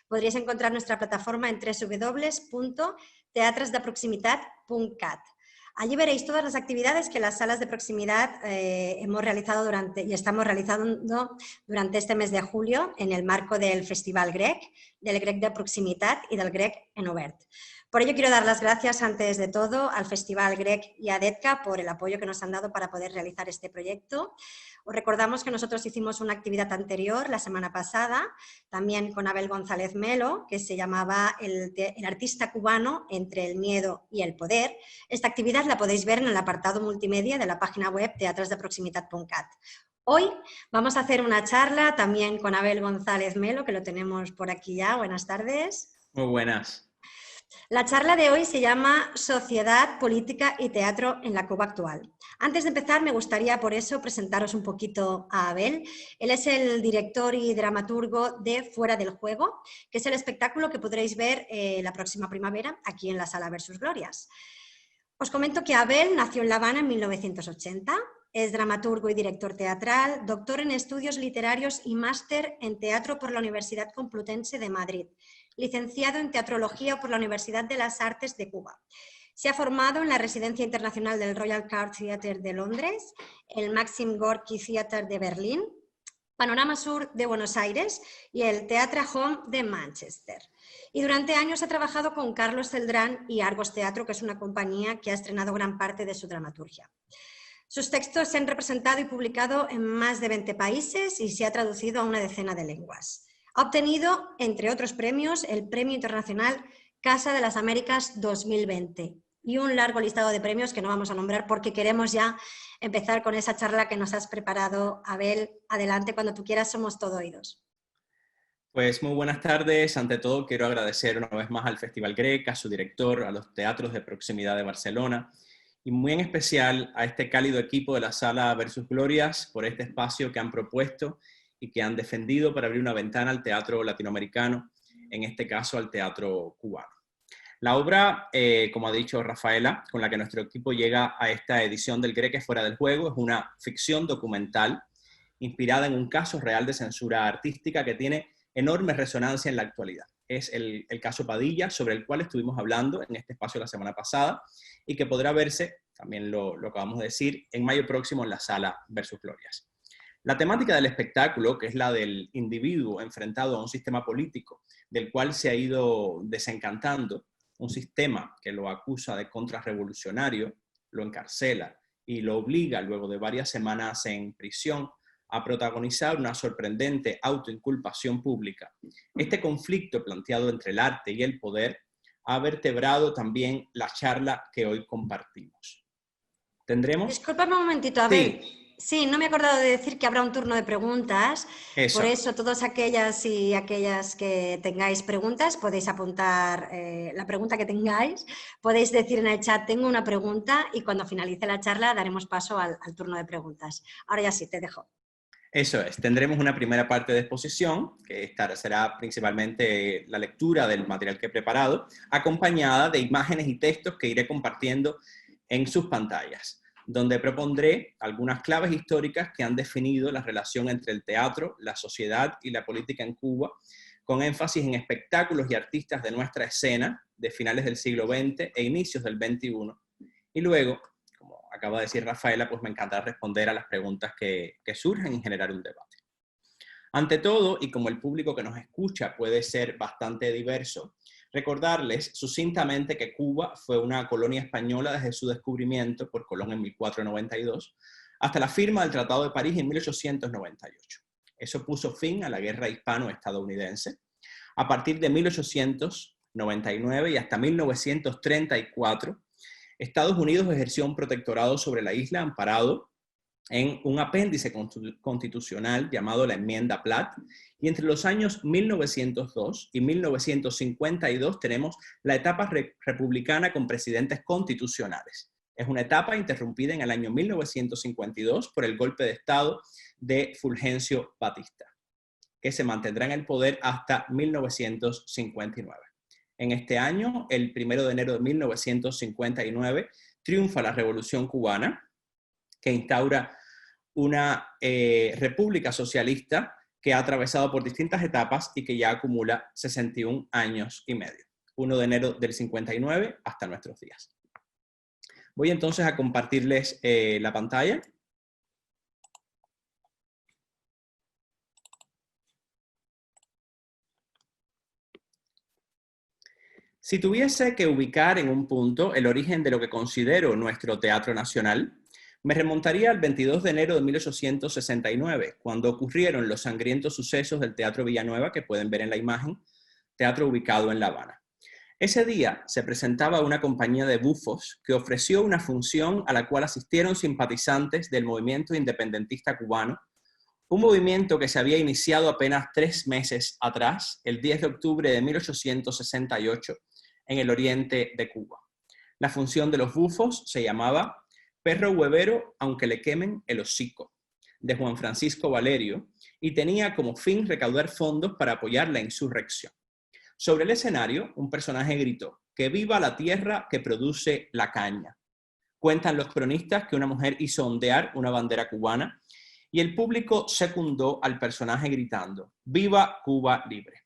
Podréis encontrar nuestra plataforma en www.teatrosdeproximitat.cat. Allí veréis todas las actividades que las salas de proximidad hemos realizado y estamos realizando durante este mes de julio en el marco del Festival Grec, del Grec de Proximitat y del Grec en Obert. Por ello quiero dar las gracias antes de todo al Festival Grec y a DETCA por el apoyo que nos han dado para poder realizar este proyecto. Os recordamos que nosotros hicimos una actividad anterior la semana pasada, también con Abel González Melo, que se llamaba el artista cubano entre el miedo y el poder. Esta actividad la podéis ver en el apartado multimedia de la página web teatrosdeproximitat.cat. Hoy vamos a hacer una charla también con Abel González Melo, que lo tenemos por aquí ya. Buenas tardes. Muy buenas. La charla de hoy se llama Sociedad, Política y Teatro en la Cuba actual. Antes de empezar, me gustaría por eso presentaros un poquito a Abel. Él es el director y dramaturgo de Fuera del Juego, que es el espectáculo que podréis ver la próxima primavera aquí en la Sala Versus Glorias. Os comento que Abel nació en La Habana en 1980, es dramaturgo y director teatral, doctor en estudios literarios y máster en teatro por la Universidad Complutense de Madrid, licenciado en teatrología por la Universidad de las Artes de Cuba. Se ha formado en la Residencia Internacional del Royal Court Theatre de Londres, el Maxim Gorky Theatre de Berlín, Panorama Sur de Buenos Aires y el Theatre Home de Manchester. Y durante años ha trabajado con Carlos Celdrán y Argos Teatro, que es una compañía que ha estrenado gran parte de su dramaturgia. Sus textos se han representado y publicado en más de 20 países y se ha traducido a una decena de lenguas. Ha obtenido, entre otros premios, el Premio Internacional Casa de las Américas 2020 y un largo listado de premios que no vamos a nombrar porque queremos ya empezar con esa charla que nos has preparado. Abel, adelante, cuando tú quieras, somos todo oídos. Pues muy buenas tardes. Ante todo, quiero agradecer una vez más al Festival Grec, a su director, a los teatros de proximidad de Barcelona y muy en especial a este cálido equipo de la Sala Versus Glorias por este espacio que han propuesto y que han defendido para abrir una ventana al teatro latinoamericano, en este caso al teatro cubano. La obra, como ha dicho Rafaela, con la que nuestro equipo llega a esta edición del Grec Fuera del Juego, es una ficción documental inspirada en un caso real de censura artística que tiene enorme resonancia en la actualidad. Es el caso Padilla, sobre el cual estuvimos hablando en este espacio la semana pasada y que podrá verse, también lo acabamos de decir, en mayo próximo en la Sala Versus Glorias. La temática del espectáculo, que es la del individuo enfrentado a un sistema político del cual se ha ido desencantando, un sistema que lo acusa de contrarrevolucionario, lo encarcela y lo obliga luego de varias semanas en prisión a protagonizar una sorprendente autoinculpación pública. Este conflicto planteado entre el arte y el poder ha vertebrado también la charla que hoy compartimos. ¿Tendremos? Discúlpame un momentito, Abel. Sí. Sí, no me he acordado de decir que habrá un turno de preguntas. Eso. Por eso, todas aquellas y aquellas que tengáis preguntas, podéis apuntar la pregunta que tengáis. Podéis decir en el chat, tengo una pregunta, y cuando finalice la charla daremos paso al turno de preguntas. Ahora ya sí, te dejo. Eso es, tendremos una primera parte de exposición, que será principalmente la lectura del material que he preparado, acompañada de imágenes y textos que iré compartiendo en sus pantallas, donde propondré algunas claves históricas que han definido la relación entre el teatro, la sociedad y la política en Cuba, con énfasis en espectáculos y artistas de nuestra escena de finales del siglo XX e inicios del XXI. Y luego, como acaba de decir Rafaela, pues me encantará responder a las preguntas que surjan y generar un debate. Ante todo, y como el público que nos escucha puede ser bastante diverso, recordarles sucintamente que Cuba fue una colonia española desde su descubrimiento por Colón en 1492 hasta la firma del Tratado de París en 1898. Eso puso fin a la guerra hispano-estadounidense. A partir de 1899 y hasta 1934, Estados Unidos ejerció un protectorado sobre la isla amparado en un apéndice constitucional llamado la Enmienda Platt, y entre los años 1902 y 1952 tenemos la etapa republicana con presidentes constitucionales. Es una etapa interrumpida en el año 1952 por el golpe de Estado de Fulgencio Batista, que se mantendrá en el poder hasta 1959. En este año, el 1 de enero de 1959, triunfa la Revolución Cubana, que instaura una república socialista que ha atravesado por distintas etapas y que ya acumula 61 años y medio, 1 de enero del 59 hasta nuestros días. Voy entonces a compartirles la pantalla. Si tuviese que ubicar en un punto el origen de lo que considero nuestro Teatro Nacional, me remontaría al 22 de enero de 1869, cuando ocurrieron los sangrientos sucesos del Teatro Villanueva, que pueden ver en la imagen, teatro ubicado en La Habana. Ese día se presentaba una compañía de bufos que ofreció una función a la cual asistieron simpatizantes del movimiento independentista cubano, un movimiento que se había iniciado apenas 3 meses atrás, el 10 de octubre de 1868, en el oriente de Cuba. La función de los bufos se llamaba Perro huevero aunque le quemen el hocico, de Juan Francisco Valerio, y tenía como fin recaudar fondos para apoyar la insurrección. Sobre el escenario, un personaje gritó: "¡Que viva la tierra que produce la caña!". Cuentan los cronistas que una mujer hizo ondear una bandera cubana y el público secundó al personaje gritando: "¡Viva Cuba libre!".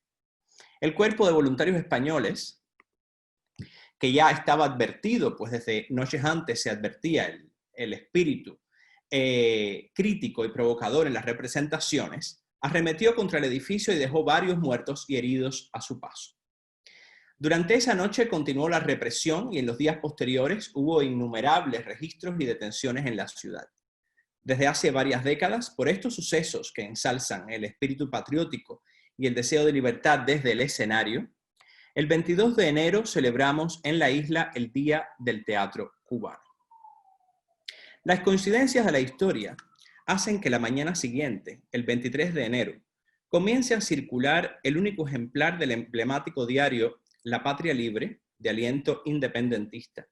El cuerpo de voluntarios españoles, que ya estaba advertido, pues desde noches antes se advertía el espíritu crítico y provocador en las representaciones, arremetió contra el edificio y dejó varios muertos y heridos a su paso. Durante esa noche continuó la represión y en los días posteriores hubo innumerables registros y detenciones en la ciudad. Desde hace varias décadas, por estos sucesos que ensalzan el espíritu patriótico y el deseo de libertad desde el escenario, el 22 de enero celebramos en la isla el Día del Teatro Cubano. Las coincidencias de la historia hacen que la mañana siguiente, el 23 de enero, comience a circular el único ejemplar del emblemático diario La Patria Libre, de aliento independentista,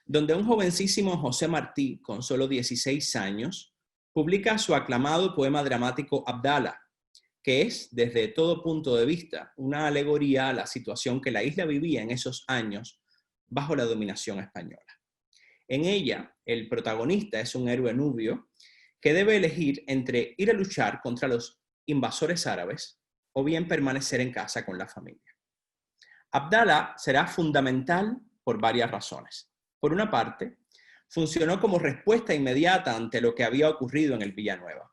donde un jovencísimo José Martí, con solo 16 años, publica su aclamado poema dramático Abdala, que es, desde todo punto de vista, una alegoría a la situación que la isla vivía en esos años bajo la dominación española. En ella, el protagonista es un héroe nubio que debe elegir entre ir a luchar contra los invasores árabes o bien permanecer en casa con la familia. Abdala será fundamental por varias razones. Por una parte, funcionó como respuesta inmediata ante lo que había ocurrido en el Villanueva.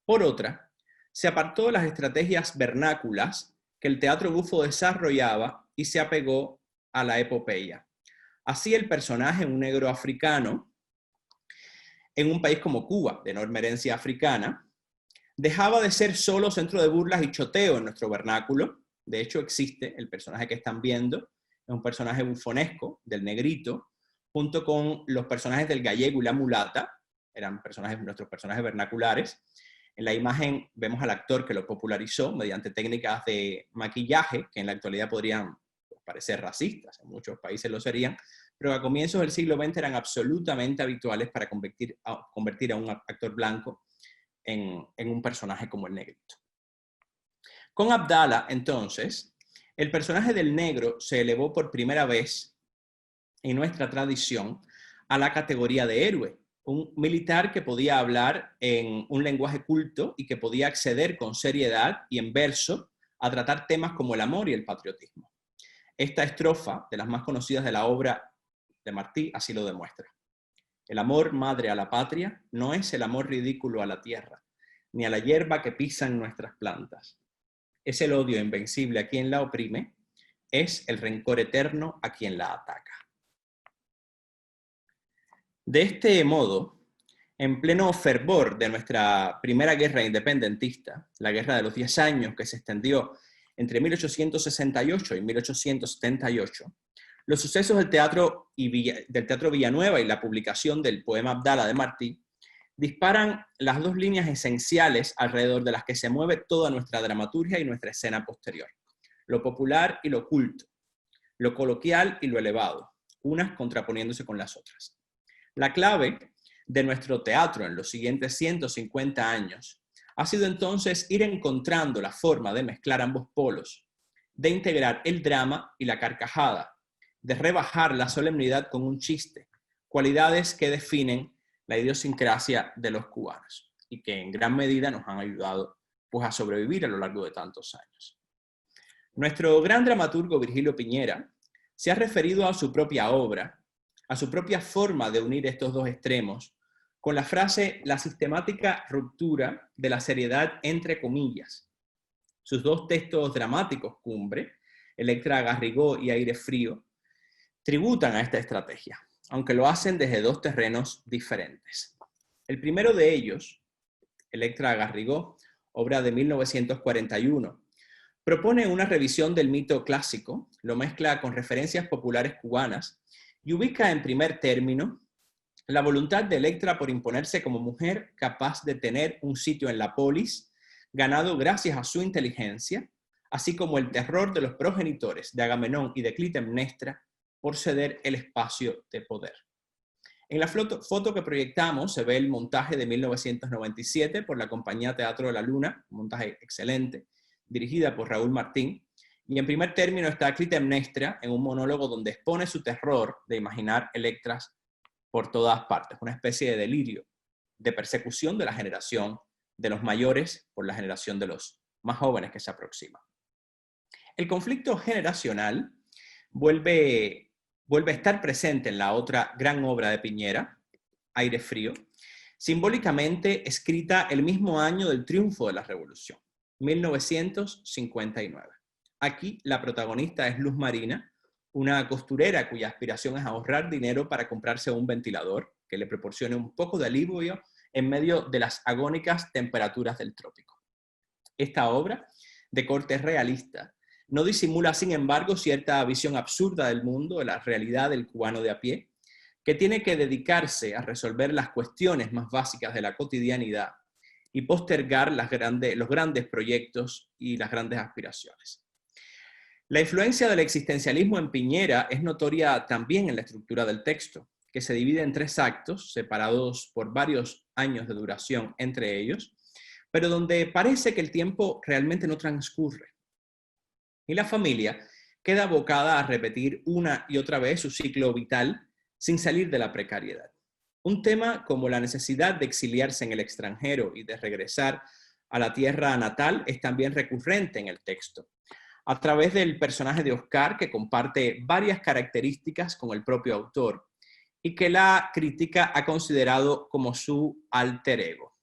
Por otra, se apartó de las estrategias vernáculas que el teatro bufo desarrollaba y se apegó a la epopeya. Así el personaje, un negro africano, en un país como Cuba, de enorme herencia africana, dejaba de ser solo centro de burlas y choteo en nuestro vernáculo. De hecho, existe el personaje que están viendo, es un personaje bufonesco del negrito, junto con los personajes del gallego y la mulata, eran nuestros personajes vernaculares. En la imagen vemos al actor que lo popularizó mediante técnicas de maquillaje, que en la actualidad podrían parecer racistas, en muchos países lo serían, pero a comienzos del siglo XX eran absolutamente habituales para convertir a un actor blanco en un personaje como el negrito. Con Abdala, entonces, el personaje del negro se elevó por primera vez en nuestra tradición a la categoría de héroe, un militar que podía hablar en un lenguaje culto y que podía acceder con seriedad y en verso a tratar temas como el amor y el patriotismo. Esta estrofa, de las más conocidas de la obra de Martí, así lo demuestra. El amor madre a la patria no es el amor ridículo a la tierra, ni a la hierba que pisan nuestras plantas. Es el odio invencible a quien la oprime, es el rencor eterno a quien la ataca. De este modo, en pleno fervor de nuestra primera guerra independentista, la Guerra de los 10 años que se extendió entre 1868 y 1878, los sucesos del Teatro Villanueva y la publicación del poema Abdala de Martí disparan las dos líneas esenciales alrededor de las que se mueve toda nuestra dramaturgia y nuestra escena posterior: lo popular y lo culto, lo coloquial y lo elevado, unas contraponiéndose con las otras. La clave de nuestro teatro en los siguientes 150 años ha sido entonces ir encontrando la forma de mezclar ambos polos, de integrar el drama y la carcajada, de rebajar la solemnidad con un chiste, cualidades que definen la idiosincrasia de los cubanos y que en gran medida nos han ayudado pues a sobrevivir a lo largo de tantos años. Nuestro gran dramaturgo Virgilio Piñera se ha referido a su propia obra, a su propia forma de unir estos dos extremos, con la frase «la sistemática ruptura de la seriedad entre comillas». Sus dos textos dramáticos cumbre, Electra Garrigó y Aire Frío, tributan a esta estrategia, aunque lo hacen desde dos terrenos diferentes. El primero de ellos, Electra Garrigó, obra de 1941, propone una revisión del mito clásico, lo mezcla con referencias populares cubanas y ubica en primer término la voluntad de Electra por imponerse como mujer capaz de tener un sitio en la polis, ganado gracias a su inteligencia, así como el terror de los progenitores de Agamenón y de Clitemnestra por ceder el espacio de poder. En la foto que proyectamos se ve el montaje de 1997 por la compañía Teatro de la Luna, un montaje excelente, dirigida por Raúl Martín, y en primer término está Clitemnestra en un monólogo donde expone su terror de imaginar Electras por todas partes, una especie de delirio, de persecución de la generación de los mayores por la generación de los más jóvenes que se aproximan. El conflicto generacional vuelve a estar presente en la otra gran obra de Piñera, Aire Frío, simbólicamente escrita el mismo año del triunfo de la Revolución, 1959. Aquí la protagonista es Luz Marina, una costurera cuya aspiración es ahorrar dinero para comprarse un ventilador que le proporcione un poco de alivio en medio de las agónicas temperaturas del trópico. Esta obra, de corte realista, no disimula, sin embargo, cierta visión absurda del mundo, de la realidad del cubano de a pie, que tiene que dedicarse a resolver las cuestiones más básicas de la cotidianidad y postergar los grandes proyectos y las grandes aspiraciones. La influencia del existencialismo en Piñera es notoria también en la estructura del texto, que se divide en 3 actos, separados por varios años de duración entre ellos, pero donde parece que el tiempo realmente no transcurre. Y la familia queda abocada a repetir una y otra vez su ciclo vital sin salir de la precariedad. Un tema como la necesidad de exiliarse en el extranjero y de regresar a la tierra natal es también recurrente en el texto, a través del personaje de Oscar, que comparte varias características con el propio autor y que la crítica ha considerado como su alter ego.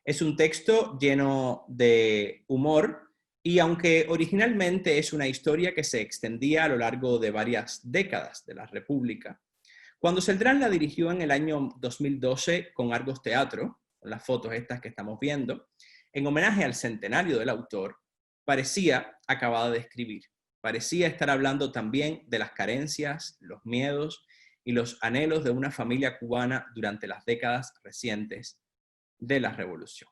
Es un texto lleno de humor y aunque originalmente es una historia que se extendía a lo largo de varias décadas de la República, cuando Celdrán la dirigió en el año 2012 con Argos Teatro, con las fotos estas que estamos viendo, en homenaje al centenario del autor, parecía acabada de escribir. Parecía estar hablando también de las carencias, los miedos y los anhelos de una familia cubana durante las décadas recientes de la Revolución.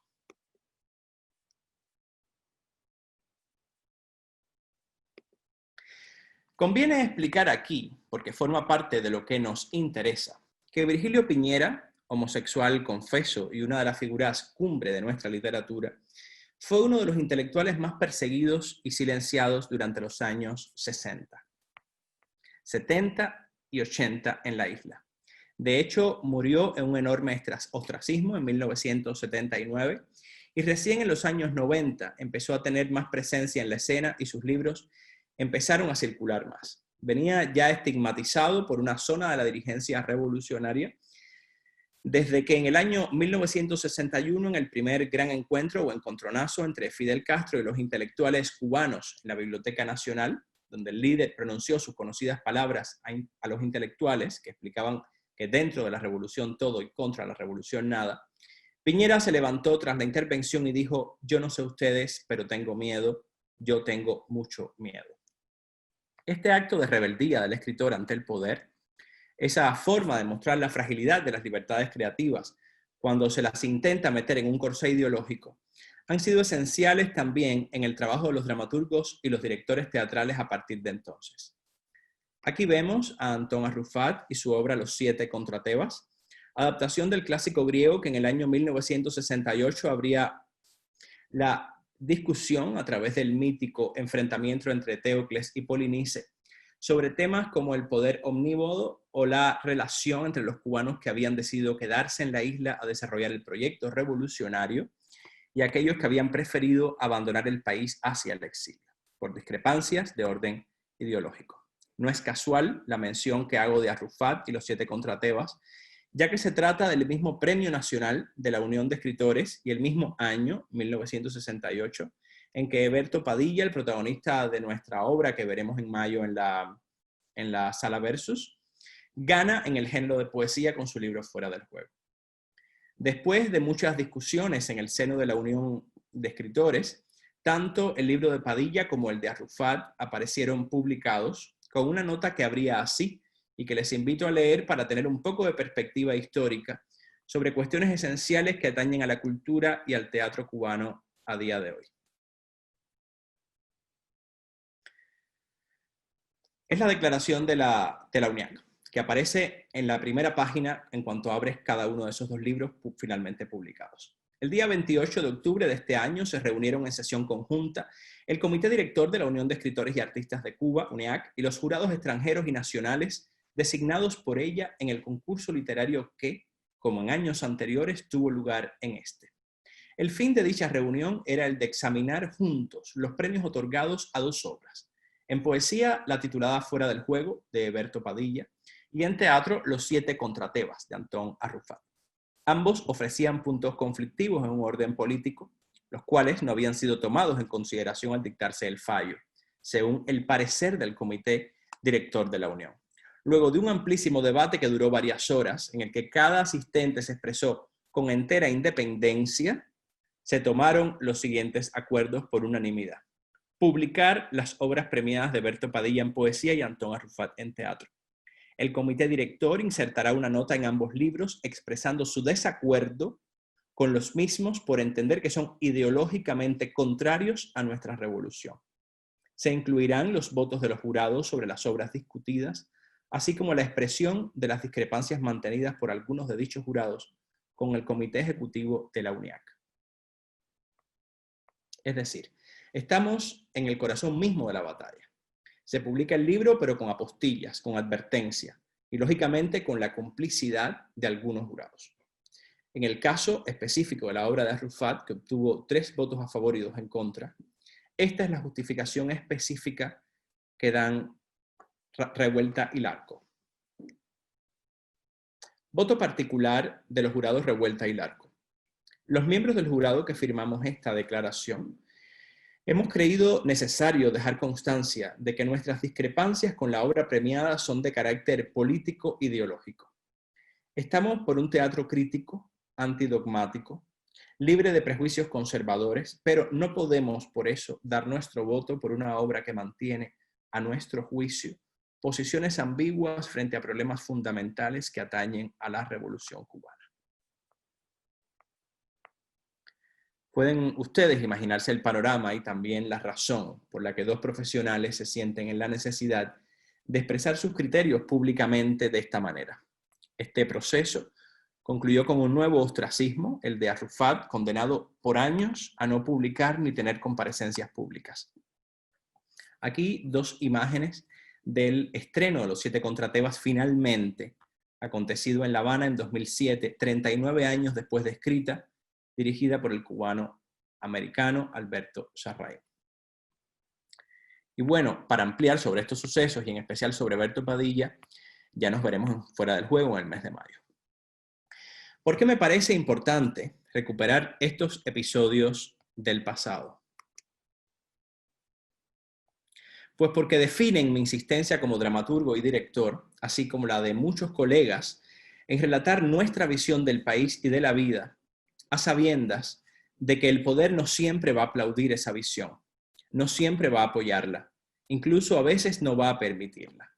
Conviene explicar aquí, porque forma parte de lo que nos interesa, que Virgilio Piñera, homosexual confeso y una de las figuras cumbre de nuestra literatura, fue uno de los intelectuales más perseguidos y silenciados durante los años 60, 70 y 80 en la isla. De hecho, murió en un enorme ostracismo en 1979 y recién en los años 90 empezó a tener más presencia en la escena y sus libros empezaron a circular más. Venía ya estigmatizado por una zona de la dirigencia revolucionaria desde que en el año 1961, en el primer gran encuentro o encontronazo entre Fidel Castro y los intelectuales cubanos en la Biblioteca Nacional, donde el líder pronunció sus conocidas palabras a los intelectuales que explicaban que dentro de la revolución todo y contra la revolución nada, Piñera se levantó tras la intervención y dijo: yo no sé ustedes, pero tengo miedo, yo tengo mucho miedo. Este acto de rebeldía del escritor ante el poder, esa forma de mostrar la fragilidad de las libertades creativas cuando se las intenta meter en un corsé ideológico, han sido esenciales también en el trabajo de los dramaturgos y los directores teatrales a partir de entonces. Aquí vemos a Antón Arrufat y su obra Los 7 contra Tebas, adaptación del clásico griego que en el año 1968 abría la discusión a través del mítico enfrentamiento entre Teocles y Polinice sobre temas como el poder omnímodo o la relación entre los cubanos que habían decidido quedarse en la isla a desarrollar el proyecto revolucionario y aquellos que habían preferido abandonar el país hacia el exilio, por discrepancias de orden ideológico. No es casual la mención que hago de Arrufat y los 7 contra Tebas, ya que se trata del mismo Premio Nacional de la Unión de Escritores y el mismo año, 1968, en que Eberto Padilla, el protagonista de nuestra obra que veremos en mayo en la Sala Versus, gana en el género de poesía con su libro Fuera del Juego. Después de muchas discusiones en el seno de la Unión de Escritores, tanto el libro de Padilla como el de Arrufat aparecieron publicados con una nota que abría así y que les invito a leer para tener un poco de perspectiva histórica sobre cuestiones esenciales que atañen a la cultura y al teatro cubano a día de hoy. Es la declaración de la UNIAC, que aparece en la primera página en cuanto abres cada uno de esos 2 libros finalmente publicados. El día 28 de octubre de este año se reunieron en sesión conjunta el Comité Director de la Unión de Escritores y Artistas de Cuba, UNIAC, y los jurados extranjeros y nacionales designados por ella en el concurso literario que, como en años anteriores, tuvo lugar en este. El fin de dicha reunión era el de examinar juntos los premios otorgados a 2 obras. En poesía, la titulada Fuera del Juego, de Eberto Padilla, y en teatro, Los 7 contra Tebas, de Antón Arrufat. Ambos ofrecían puntos conflictivos en un orden político, los cuales no habían sido tomados en consideración al dictarse el fallo, según el parecer del Comité Director de la Unión. Luego de un amplísimo debate que duró varias horas, en el que cada asistente se expresó con entera independencia, se tomaron los siguientes acuerdos por unanimidad. Publicar las obras premiadas de Eberto Padilla en poesía y Antón Arrufat en teatro. El comité director insertará una nota en ambos libros expresando su desacuerdo con los mismos por entender que son ideológicamente contrarios a nuestra revolución. Se incluirán los votos de los jurados sobre las obras discutidas, así como la expresión de las discrepancias mantenidas por algunos de dichos jurados con el comité ejecutivo de la UNIAC. Es decir, estamos en el corazón mismo de la batalla. Se publica el libro, pero con apostillas, con advertencia, y lógicamente con la complicidad de algunos jurados. En el caso específico de la obra de Arrufat, que obtuvo 3 votos a favor y 2 en contra, esta es la justificación específica que dan Revuelta y Larco. Voto particular de los jurados Revuelta y Larco. Los miembros del jurado que firmamos esta declaración hemos creído necesario dejar constancia de que nuestras discrepancias con la obra premiada son de carácter político-ideológico. Estamos por un teatro crítico, antidogmático, libre de prejuicios conservadores, pero no podemos por eso dar nuestro voto por una obra que mantiene, a nuestro juicio, posiciones ambiguas frente a problemas fundamentales que atañen a la Revolución cubana. Pueden ustedes imaginarse el panorama y también la razón por la que 2 profesionales se sienten en la necesidad de expresar sus criterios públicamente de esta manera. Este proceso concluyó con un nuevo ostracismo, el de Arrufat, condenado por años a no publicar ni tener comparecencias públicas. Aquí 2 imágenes del estreno de Los 7 contra Tebas finalmente, acontecido en La Habana en 2007, 39 años después de escrita, dirigida por el cubano-americano Alberto Sarraí. Y bueno, para ampliar sobre estos sucesos y en especial sobre Eberto Padilla, ya nos veremos Fuera del Juego en el mes de mayo. ¿Por qué me parece importante recuperar estos episodios del pasado? Pues porque definen mi insistencia como dramaturgo y director, así como la de muchos colegas, en relatar nuestra visión del país y de la vida, a sabiendas de que el poder no siempre va a aplaudir esa visión, no siempre va a apoyarla, incluso a veces no va a permitirla.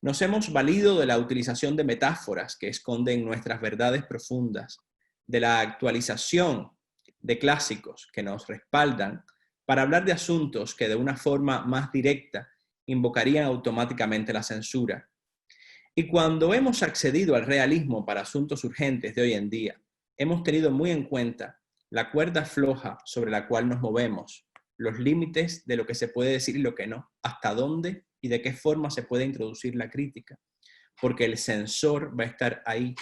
Nos hemos valido de la utilización de metáforas que esconden nuestras verdades profundas, de la actualización de clásicos que nos respaldan para hablar de asuntos que de una forma más directa invocarían automáticamente la censura. Y cuando hemos accedido al realismo para asuntos urgentes de hoy en día, hemos tenido muy en cuenta la cuerda floja sobre la cual nos movemos, los límites de lo que se puede decir y lo que no, hasta dónde y de qué forma se puede introducir la crítica, porque el censor va a estar ahí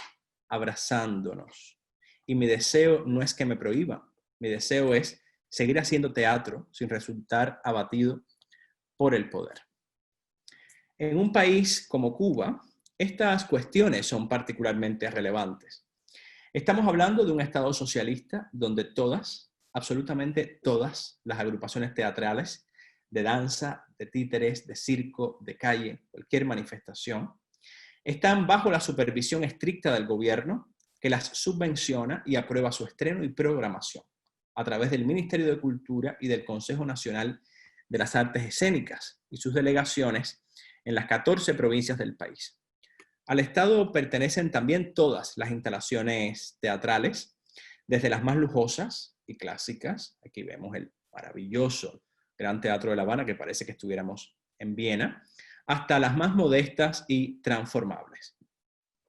abrazándonos. Y mi deseo no es que me prohíban, Mi deseo es seguir haciendo teatro sin resultar abatido por el poder. En un país como Cuba, estas cuestiones son particularmente relevantes. Estamos hablando de un Estado socialista donde todas, absolutamente todas las agrupaciones teatrales de danza, de títeres, de circo, de calle, cualquier manifestación, están bajo la supervisión estricta del gobierno que las subvenciona y aprueba su estreno y programación a través del Ministerio de Cultura y del Consejo Nacional de las Artes Escénicas y sus delegaciones en las 14 provincias del país. Al Estado pertenecen también todas las instalaciones teatrales, desde las más lujosas y clásicas, aquí vemos el maravilloso Gran Teatro de La Habana, que parece que estuviéramos en Viena, hasta las más modestas y transformables.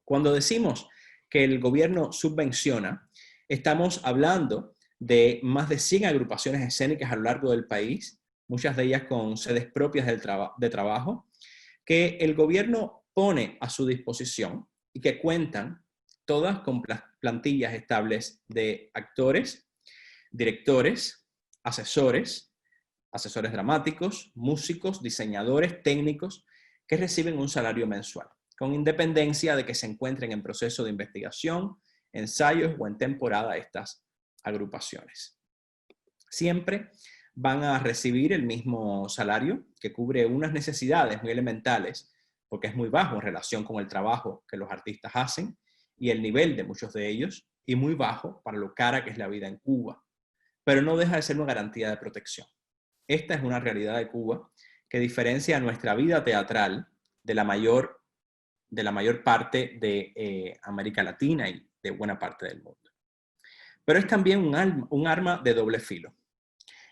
Cuando decimos que el gobierno subvenciona, estamos hablando de más de 100 agrupaciones escénicas a lo largo del país, muchas de ellas con sedes propias de trabajo, que el gobierno pone a su disposición y que cuentan todas con plantillas estables de actores, directores, asesores dramáticos, músicos, diseñadores, técnicos, que reciben un salario mensual, con independencia de que se encuentren en proceso de investigación, ensayos o en temporada estas agrupaciones. Siempre van a recibir el mismo salario que cubre unas necesidades muy elementales, porque es muy bajo en relación con el trabajo que los artistas hacen y el nivel de muchos de ellos, y muy bajo para lo cara que es la vida en Cuba. Pero no deja de ser una garantía de protección. Esta es una realidad de Cuba que diferencia nuestra vida teatral de la mayor parte de América Latina y de buena parte del mundo. Pero es también un arma de doble filo.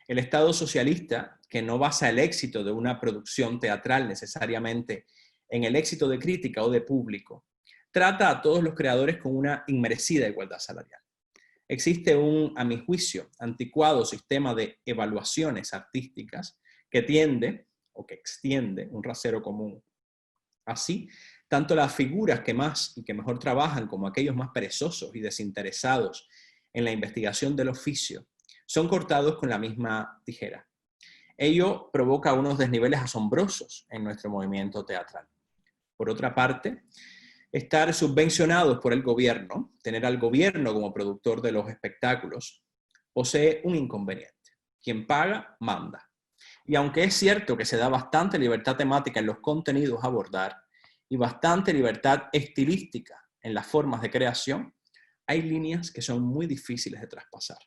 El Estado socialista, que no basa el éxito de una producción teatral necesariamente en el éxito de crítica o de público, trata a todos los creadores con una inmerecida igualdad salarial. Existe un, a mi juicio, anticuado sistema de evaluaciones artísticas que tiende o que extiende un rasero común. Así, tanto las figuras que más y que mejor trabajan como aquellos más perezosos y desinteresados en la investigación del oficio son cortados con la misma tijera. Ello provoca unos desniveles asombrosos en nuestro movimiento teatral. Por otra parte, estar subvencionados por el gobierno, tener al gobierno como productor de los espectáculos, posee un inconveniente. Quien paga, manda. Y aunque es cierto que se da bastante libertad temática en los contenidos a abordar y bastante libertad estilística en las formas de creación, hay líneas que son muy difíciles de traspasar.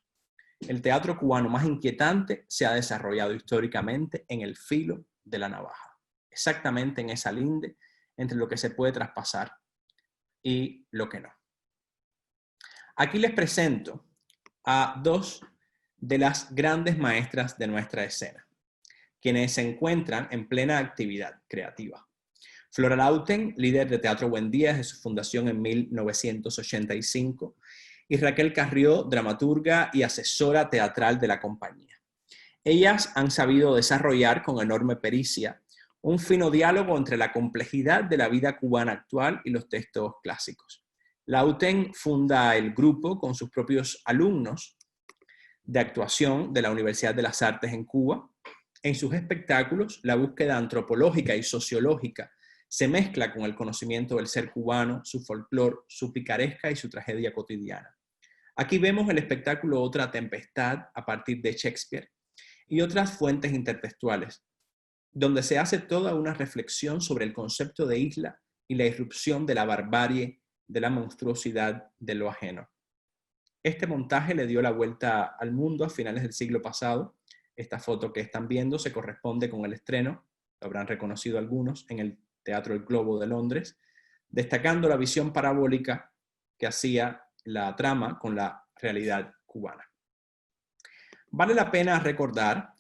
El teatro cubano más inquietante se ha desarrollado históricamente en el filo de la navaja, exactamente en esa linde entre lo que se puede traspasar y lo que no. Aquí les presento a dos de las grandes maestras de nuestra escena, quienes se encuentran en plena actividad creativa. Flora Lauten, líder de Teatro Buen Día desde su fundación en 1985, y Raquel Carrió, dramaturga y asesora teatral de la compañía. Ellas han sabido desarrollar con enorme pericia un fino diálogo entre la complejidad de la vida cubana actual y los textos clásicos. Lauten funda el grupo con sus propios alumnos de actuación de la Universidad de las Artes en Cuba. En sus espectáculos, la búsqueda antropológica y sociológica se mezcla con el conocimiento del ser cubano, su folclore, su picaresca y su tragedia cotidiana. Aquí vemos el espectáculo Otra Tempestad a partir de Shakespeare y otras fuentes intertextuales, donde se hace toda una reflexión sobre el concepto de isla y la irrupción de la barbarie, de la monstruosidad, de lo ajeno. Este montaje le dio la vuelta al mundo a finales del siglo pasado. Esta foto que están viendo se corresponde con el estreno, lo habrán reconocido algunos, en el Teatro El Globo de Londres, destacando la visión parabólica que hacía la trama con la realidad cubana. Vale la pena recordar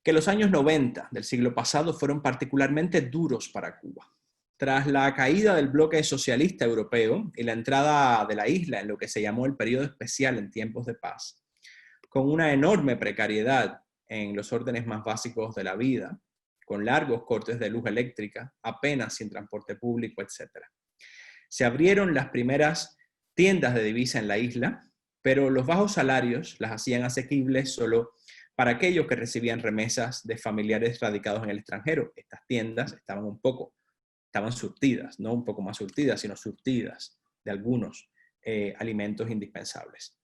que los años 90 del siglo pasado fueron particularmente duros para Cuba. Tras la caída del bloque socialista europeo y la entrada de la isla en lo que se llamó el periodo especial en tiempos de paz, con una enorme precariedad en los órdenes más básicos de la vida, con largos cortes de luz eléctrica, apenas sin transporte público, etc. Se abrieron las primeras tiendas de divisa en la isla pero los bajos salarios las hacían asequibles solo para aquellos que recibían remesas de familiares radicados en el extranjero. Estas tiendas estaban surtidas, no un poco más surtidas, sino surtidas de algunos alimentos indispensables.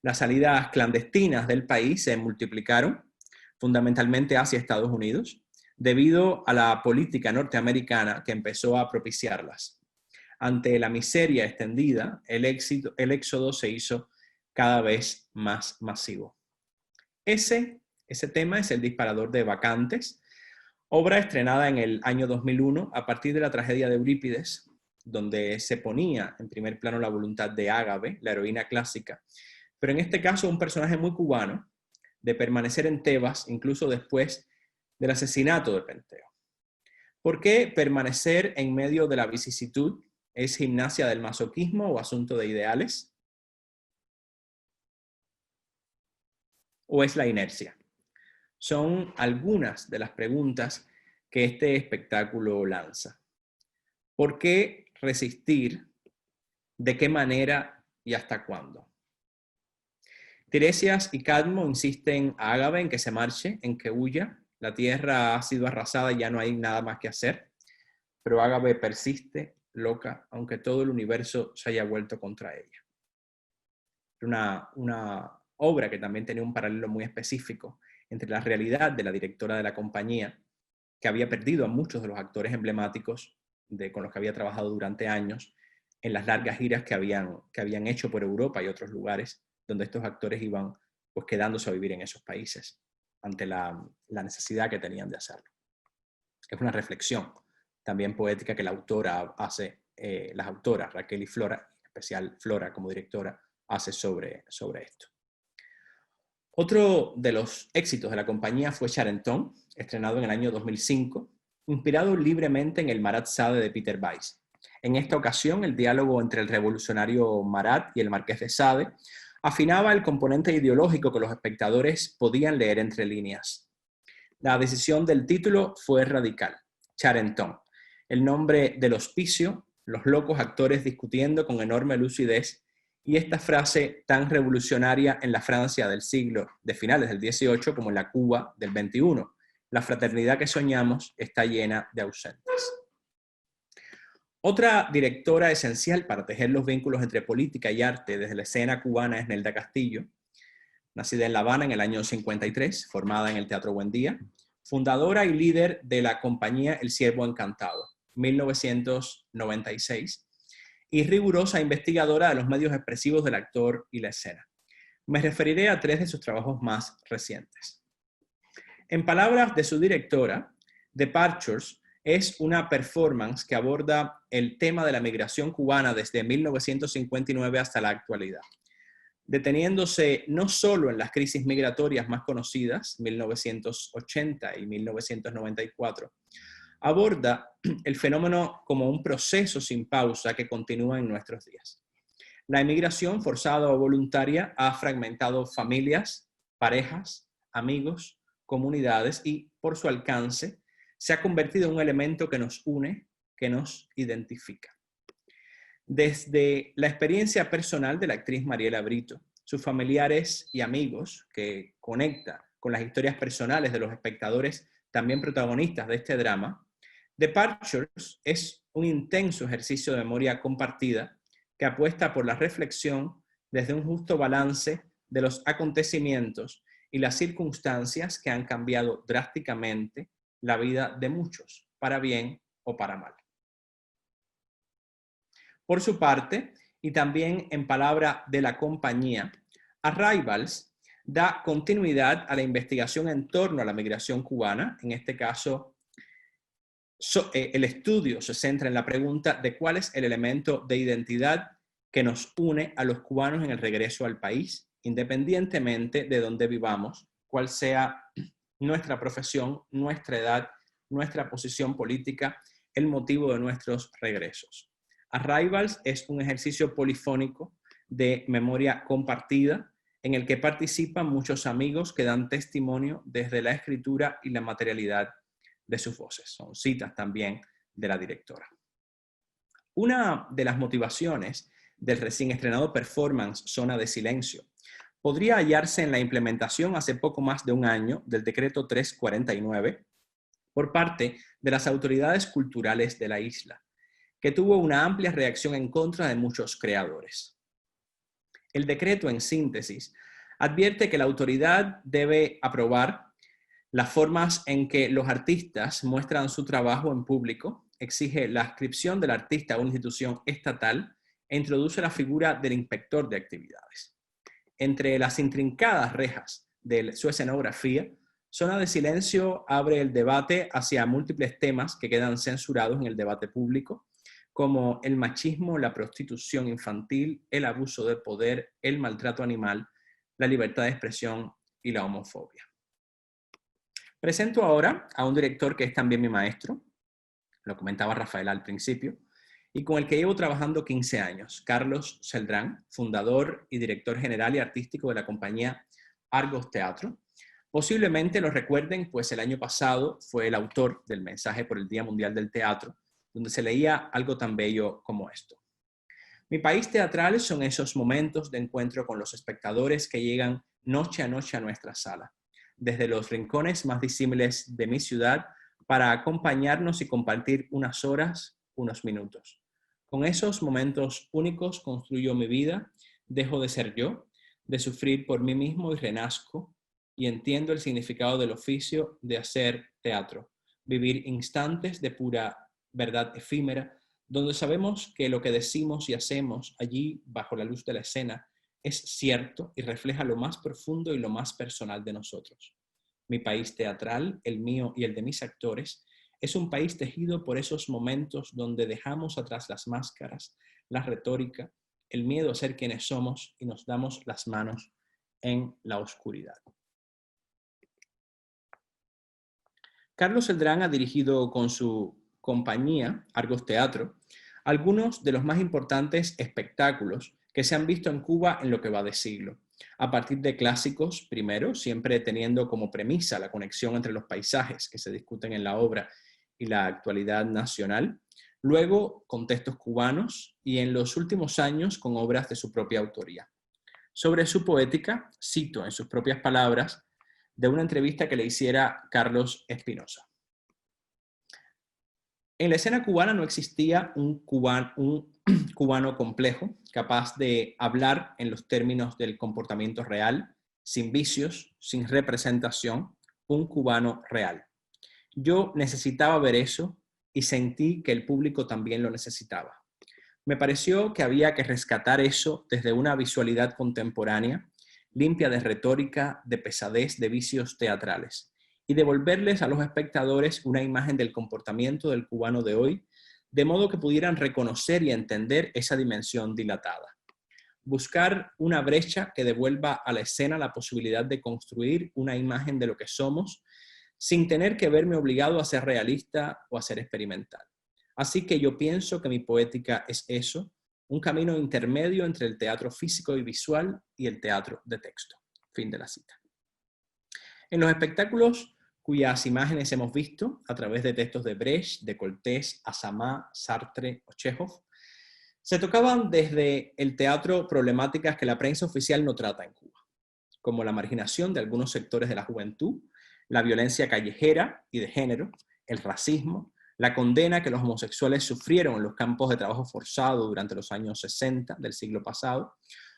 Las salidas clandestinas del país se multiplicaron, fundamentalmente hacia Estados Unidos, debido a la política norteamericana que empezó a propiciarlas. Ante la miseria extendida, el éxodo se hizo cada vez más masivo. Ese tema es El disparador de Bacantes, obra estrenada en el año 2001 a partir de la tragedia de Eurípides, donde se ponía en primer plano la voluntad de Ágave, la heroína clásica, pero en este caso un personaje muy cubano, de permanecer en Tebas incluso después del asesinato de Penteo. ¿Por qué permanecer en medio de la vicisitud es gimnasia del masoquismo o asunto de ideales? ¿O es la inercia? Son algunas de las preguntas que este espectáculo lanza. ¿Por qué resistir? ¿De qué manera y hasta cuándo? Tiresias y Cadmo insisten a Ágave en que se marche, en que huya. La tierra ha sido arrasada y ya no hay nada más que hacer. Pero Ágave persiste, loca, aunque todo el universo se haya vuelto contra ella. Una obra que también tenía un paralelo muy específico entre la realidad de la directora de la compañía, que había perdido a muchos de los actores emblemáticos con los que había trabajado durante años, en las largas giras que habían hecho por Europa y otros lugares, donde estos actores iban pues quedándose a vivir en esos países, ante la necesidad que tenían de hacerlo. Es una reflexión también poética que la autora hace, las autoras Raquel y Flora, en especial Flora como directora, hace sobre esto. Otro de los éxitos de la compañía fue Charenton, estrenado en el año 2005, inspirado libremente en el Marat Sade de Peter Weiss. En esta ocasión, el diálogo entre el revolucionario Marat y el marqués de Sade afinaba el componente ideológico que los espectadores podían leer entre líneas. La decisión del título fue radical, Charenton, el nombre del hospicio, los locos actores discutiendo con enorme lucidez, y esta frase tan revolucionaria en la Francia del siglo de finales del XVIII como en la Cuba del XXI. La fraternidad que soñamos está llena de ausentes. Otra directora esencial para tejer los vínculos entre política y arte desde la escena cubana es Nelda Castillo, nacida en La Habana en el año 53, formada en el Teatro Buendía, fundadora y líder de la compañía El Ciervo Encantado, 1996, y rigurosa investigadora de los medios expresivos del actor y la escena. Me referiré a 3 de sus trabajos más recientes. En palabras de su directora, Departures es una performance que aborda el tema de la migración cubana desde 1959 hasta la actualidad, deteniéndose no solo en las crisis migratorias más conocidas, 1980 y 1994, aborda el fenómeno como un proceso sin pausa que continúa en nuestros días. La emigración forzada o voluntaria ha fragmentado familias, parejas, amigos, comunidades y, por su alcance, se ha convertido en un elemento que nos une, que nos identifica. Desde la experiencia personal de la actriz Mariela Brito, sus familiares y amigos, que conecta con las historias personales de los espectadores también protagonistas de este drama, Departures es un intenso ejercicio de memoria compartida que apuesta por la reflexión desde un justo balance de los acontecimientos y las circunstancias que han cambiado drásticamente la vida de muchos, para bien o para mal. Por su parte, y también en palabra de la compañía, Arrivals da continuidad a la investigación en torno a la migración cubana. En este caso, el estudio se centra en la pregunta de cuál es el elemento de identidad que nos une a los cubanos en el regreso al país, independientemente de dónde vivamos, cuál sea nuestra profesión, nuestra edad, nuestra posición política, el motivo de nuestros regresos. Arrivals es un ejercicio polifónico de memoria compartida en el que participan muchos amigos que dan testimonio desde la escritura y la materialidad de sus voces. Son citas también de la directora. Una de las motivaciones del recién estrenado performance Zona de Silencio, podría hallarse en la implementación hace poco más de un año del Decreto 349 por parte de las autoridades culturales de la isla, que tuvo una amplia reacción en contra de muchos creadores. El decreto, en síntesis, advierte que la autoridad debe aprobar las formas en que los artistas muestran su trabajo en público, exige la adscripción del artista a una institución estatal e introduce la figura del inspector de actividades. Entre las intrincadas rejas de su escenografía, Zona de Silencio abre el debate hacia múltiples temas que quedan censurados en el debate público, como el machismo, la prostitución infantil, el abuso de poder, el maltrato animal, la libertad de expresión y la homofobia. Presento ahora a un director que es también mi maestro, lo comentaba Rafael al principio, y con el que llevo trabajando 15 años, Carlos Celdrán, fundador y director general y artístico de la compañía Argos Teatro. Posiblemente lo recuerden, pues el año pasado fue el autor del mensaje por el Día Mundial del Teatro, donde se leía algo tan bello como esto. Mi país teatral son esos momentos de encuentro con los espectadores que llegan noche a noche a nuestra sala, desde los rincones más disímiles de mi ciudad, para acompañarnos y compartir unas horas, unos minutos. Con esos momentos únicos construyo mi vida, dejo de ser yo, de sufrir por mí mismo y renazco, y entiendo el significado del oficio de hacer teatro, vivir instantes de pura verdad efímera, donde sabemos que lo que decimos y hacemos allí, bajo la luz de la escena, es cierto y refleja lo más profundo y lo más personal de nosotros. Mi país teatral, el mío y el de mis actores, es un país tejido por esos momentos donde dejamos atrás las máscaras, la retórica, el miedo a ser quienes somos y nos damos las manos en la oscuridad. Carlos Celdrán ha dirigido con su compañía, Argos Teatro, algunos de los más importantes espectáculos que se han visto en Cuba en lo que va de siglo. A partir de clásicos, primero, siempre teniendo como premisa la conexión entre los paisajes que se discuten en la obra y la actualidad nacional, luego con textos cubanos y en los últimos años con obras de su propia autoría. Sobre su poética, cito en sus propias palabras de una entrevista que le hiciera Carlos Espinosa. En la escena cubana no existía un cubano complejo, capaz de hablar en los términos del comportamiento real, sin vicios, sin representación, un cubano real. Yo necesitaba ver eso y sentí que el público también lo necesitaba. Me pareció que había que rescatar eso desde una visualidad contemporánea, limpia de retórica, de pesadez, de vicios teatrales, y devolverles a los espectadores una imagen del comportamiento del cubano de hoy, de modo que pudieran reconocer y entender esa dimensión dilatada. Buscar una brecha que devuelva a la escena la posibilidad de construir una imagen de lo que somos, sin tener que verme obligado a ser realista o a ser experimental. Así que yo pienso que mi poética es eso, un camino intermedio entre el teatro físico y visual y el teatro de texto. Fin de la cita. En los espectáculos cuyas imágenes hemos visto a través de textos de Brecht, de Cortés, Asamá, Sartre o Chekhov, se tocaban desde el teatro problemáticas que la prensa oficial no trata en Cuba, como la marginación de algunos sectores de la juventud, la violencia callejera y de género, el racismo, la condena que los homosexuales sufrieron en los campos de trabajo forzado durante los años 60 del siglo pasado,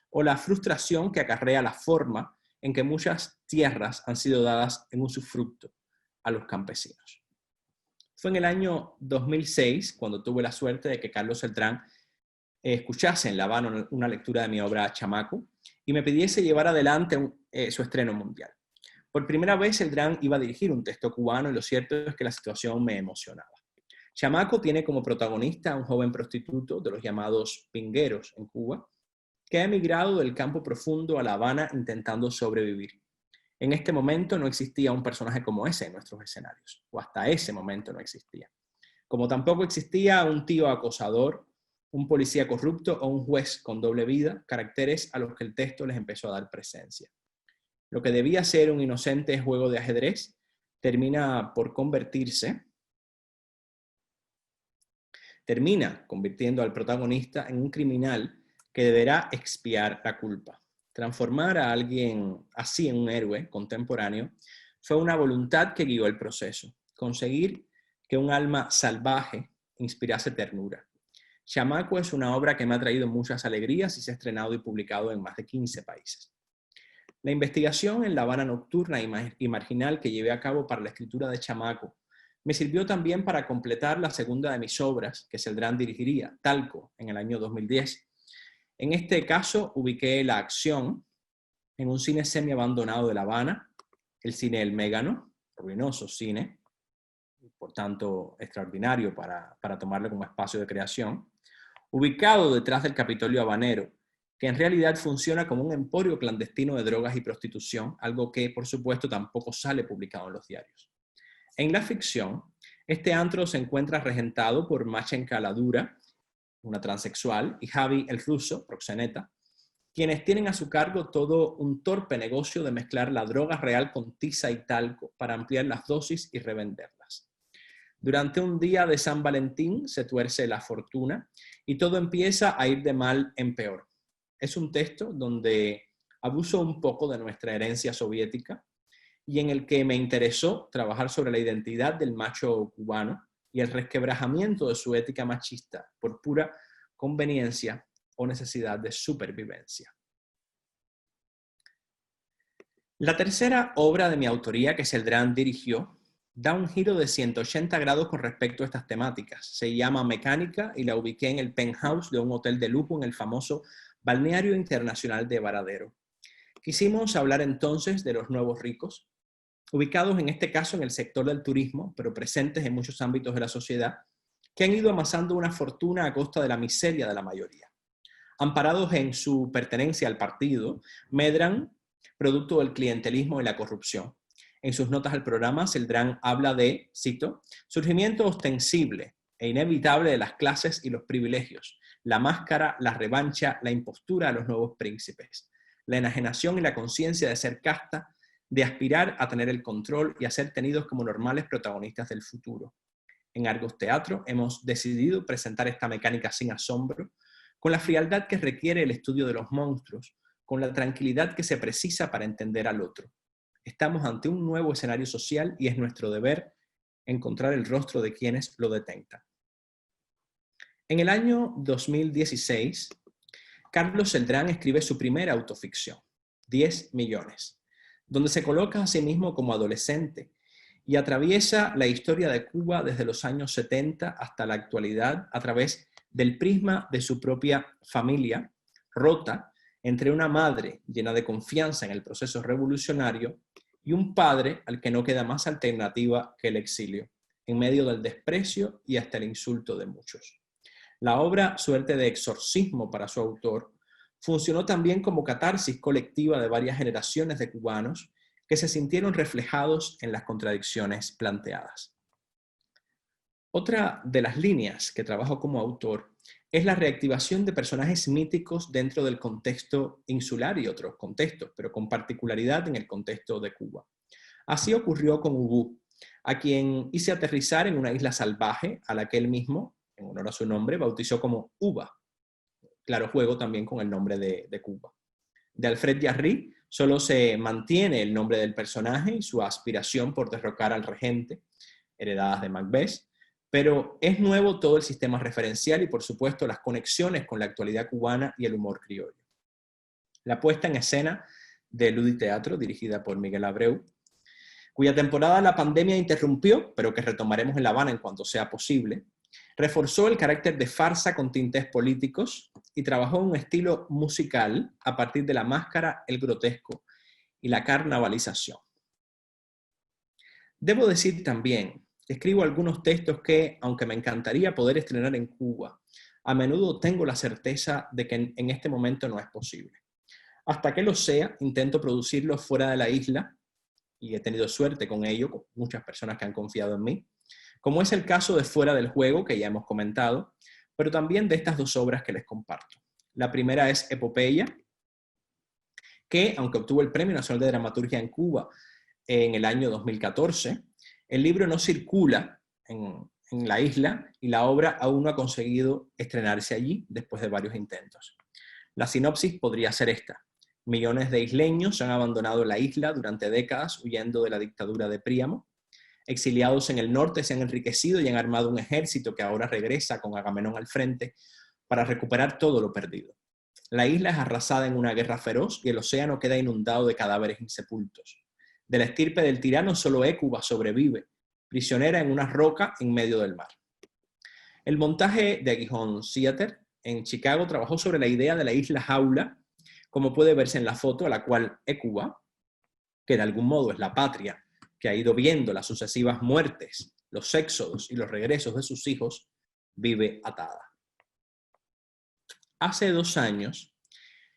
o la frustración que acarrea la forma en que muchas tierras han sido dadas en usufructo a los campesinos. Fue en el año 2006 cuando tuve la suerte de que Carlos Celdrán escuchase en La Habana una lectura de mi obra Chamaco y me pidiese llevar adelante su estreno mundial. Por primera vez Celdrán iba a dirigir un texto cubano y lo cierto es que la situación me emocionaba. Chamaco tiene como protagonista a un joven prostituto de los llamados pingueros en Cuba, que ha emigrado del campo profundo a La Habana intentando sobrevivir. En este momento no existía un personaje como ese en nuestros escenarios, o hasta ese momento no existía. Como tampoco existía un tío acosador, un policía corrupto o un juez con doble vida, caracteres a los que el texto les empezó a dar presencia. Lo que debía ser un inocente juego de ajedrez termina convirtiendo al protagonista en un criminal que deberá expiar la culpa. Transformar a alguien así en un héroe contemporáneo fue una voluntad que guió el proceso. Conseguir que un alma salvaje inspirase ternura. Chamaco es una obra que me ha traído muchas alegrías y se ha estrenado y publicado en más de 15 países. La investigación en La Habana nocturna y marginal que llevé a cabo para la escritura de Chamaco me sirvió también para completar la segunda de mis obras, que Celdrán dirigiría, Talco, en el año 2010. En este caso, ubiqué la acción en un cine semi-abandonado de La Habana, el cine El Mégano, ruinoso cine, por tanto extraordinario para tomarlo como espacio de creación, ubicado detrás del Capitolio habanero, que en realidad funciona como un emporio clandestino de drogas y prostitución, algo que, por supuesto, tampoco sale publicado en los diarios. En la ficción, este antro se encuentra regentado por Machen Caladura, una transexual, y Javi el ruso, proxeneta, quienes tienen a su cargo todo un torpe negocio de mezclar la droga real con tiza y talco para ampliar las dosis y revenderlas. Durante un día de San Valentín se tuerce la fortuna y todo empieza a ir de mal en peor. Es un texto donde abuso un poco de nuestra herencia soviética y en el que me interesó trabajar sobre la identidad del macho cubano y el resquebrajamiento de su ética machista por pura conveniencia o necesidad de supervivencia. La tercera obra de mi autoría que Celdrán dirigió da un giro de 180 grados con respecto a estas temáticas. Se llama Mecánica y la ubiqué en el penthouse de un hotel de lujo en el famoso Balneario Internacional de Varadero. Quisimos hablar entonces de los nuevos ricos, ubicados en este caso en el sector del turismo, pero presentes en muchos ámbitos de la sociedad, que han ido amasando una fortuna a costa de la miseria de la mayoría. Amparados en su pertenencia al partido, medran producto del clientelismo y la corrupción. En sus notas al programa, Celdrán habla de, cito, surgimiento ostensible e inevitable de las clases y los privilegios, la máscara, la revancha, la impostura a los nuevos príncipes, la enajenación y la conciencia de ser casta, de aspirar a tener el control y a ser tenidos como normales protagonistas del futuro. En Argos Teatro hemos decidido presentar esta mecánica sin asombro, con la frialdad que requiere el estudio de los monstruos, con la tranquilidad que se precisa para entender al otro. Estamos ante un nuevo escenario social y es nuestro deber encontrar el rostro de quienes lo detentan. En el año 2016, Carlos Celdrán escribe su primera autoficción, 10 millones, donde se coloca a sí mismo como adolescente y atraviesa la historia de Cuba desde los años 70 hasta la actualidad a través del prisma de su propia familia, rota entre una madre llena de confianza en el proceso revolucionario y un padre al que no queda más alternativa que el exilio, en medio del desprecio y hasta el insulto de muchos. La obra, suerte de exorcismo para su autor, funcionó también como catarsis colectiva de varias generaciones de cubanos que se sintieron reflejados en las contradicciones planteadas. Otra de las líneas que trabajo como autor es la reactivación de personajes míticos dentro del contexto insular y otros contextos, pero con particularidad en el contexto de Cuba. Así ocurrió con Ubú, a quien hice aterrizar en una isla salvaje a la que él mismo, en honor a su nombre, bautizó como Uba. Claro juego también con el nombre de Cuba. De Alfred Jarry solo se mantiene el nombre del personaje y su aspiración por derrocar al regente, heredadas de Macbeth, pero es nuevo todo el sistema referencial y por supuesto las conexiones con la actualidad cubana y el humor criollo. La puesta en escena de Ludi Teatro, dirigida por Miguel Abreu, cuya temporada la pandemia interrumpió, pero que retomaremos en La Habana en cuanto sea posible, reforzó el carácter de farsa con tintes políticos y trabajó en un estilo musical a partir de la máscara, el grotesco y la carnavalización. Debo decir también que escribo algunos textos que, aunque me encantaría poder estrenar en Cuba, a menudo tengo la certeza de que en este momento no es posible. Hasta que lo sea, intento producirlos fuera de la isla, y he tenido suerte con ello, con muchas personas que han confiado en mí, como es el caso de Fuera del Juego, que ya hemos comentado, pero también de estas dos obras que les comparto. La primera es Epopeya, que, aunque obtuvo el Premio Nacional de Dramaturgia en Cuba en el año 2014, el libro no circula en la isla y la obra aún no ha conseguido estrenarse allí después de varios intentos. La sinopsis podría ser esta. Millones de isleños han abandonado la isla durante décadas huyendo de la dictadura de Príamo. Exiliados en el norte se han enriquecido y han armado un ejército que ahora regresa con Agamenón al frente para recuperar todo lo perdido. La isla es arrasada en una guerra feroz y el océano queda inundado de cadáveres insepultos. De la estirpe del tirano solo Hécuba sobrevive, prisionera en una roca en medio del mar. El montaje de Aguijón Theater en Chicago trabajó sobre la idea de la isla jaula, como puede verse en la foto, a la cual Hécuba, que de algún modo es la patria, que ha ido viendo las sucesivas muertes, los éxodos y los regresos de sus hijos, vive atada. Hace 2 años,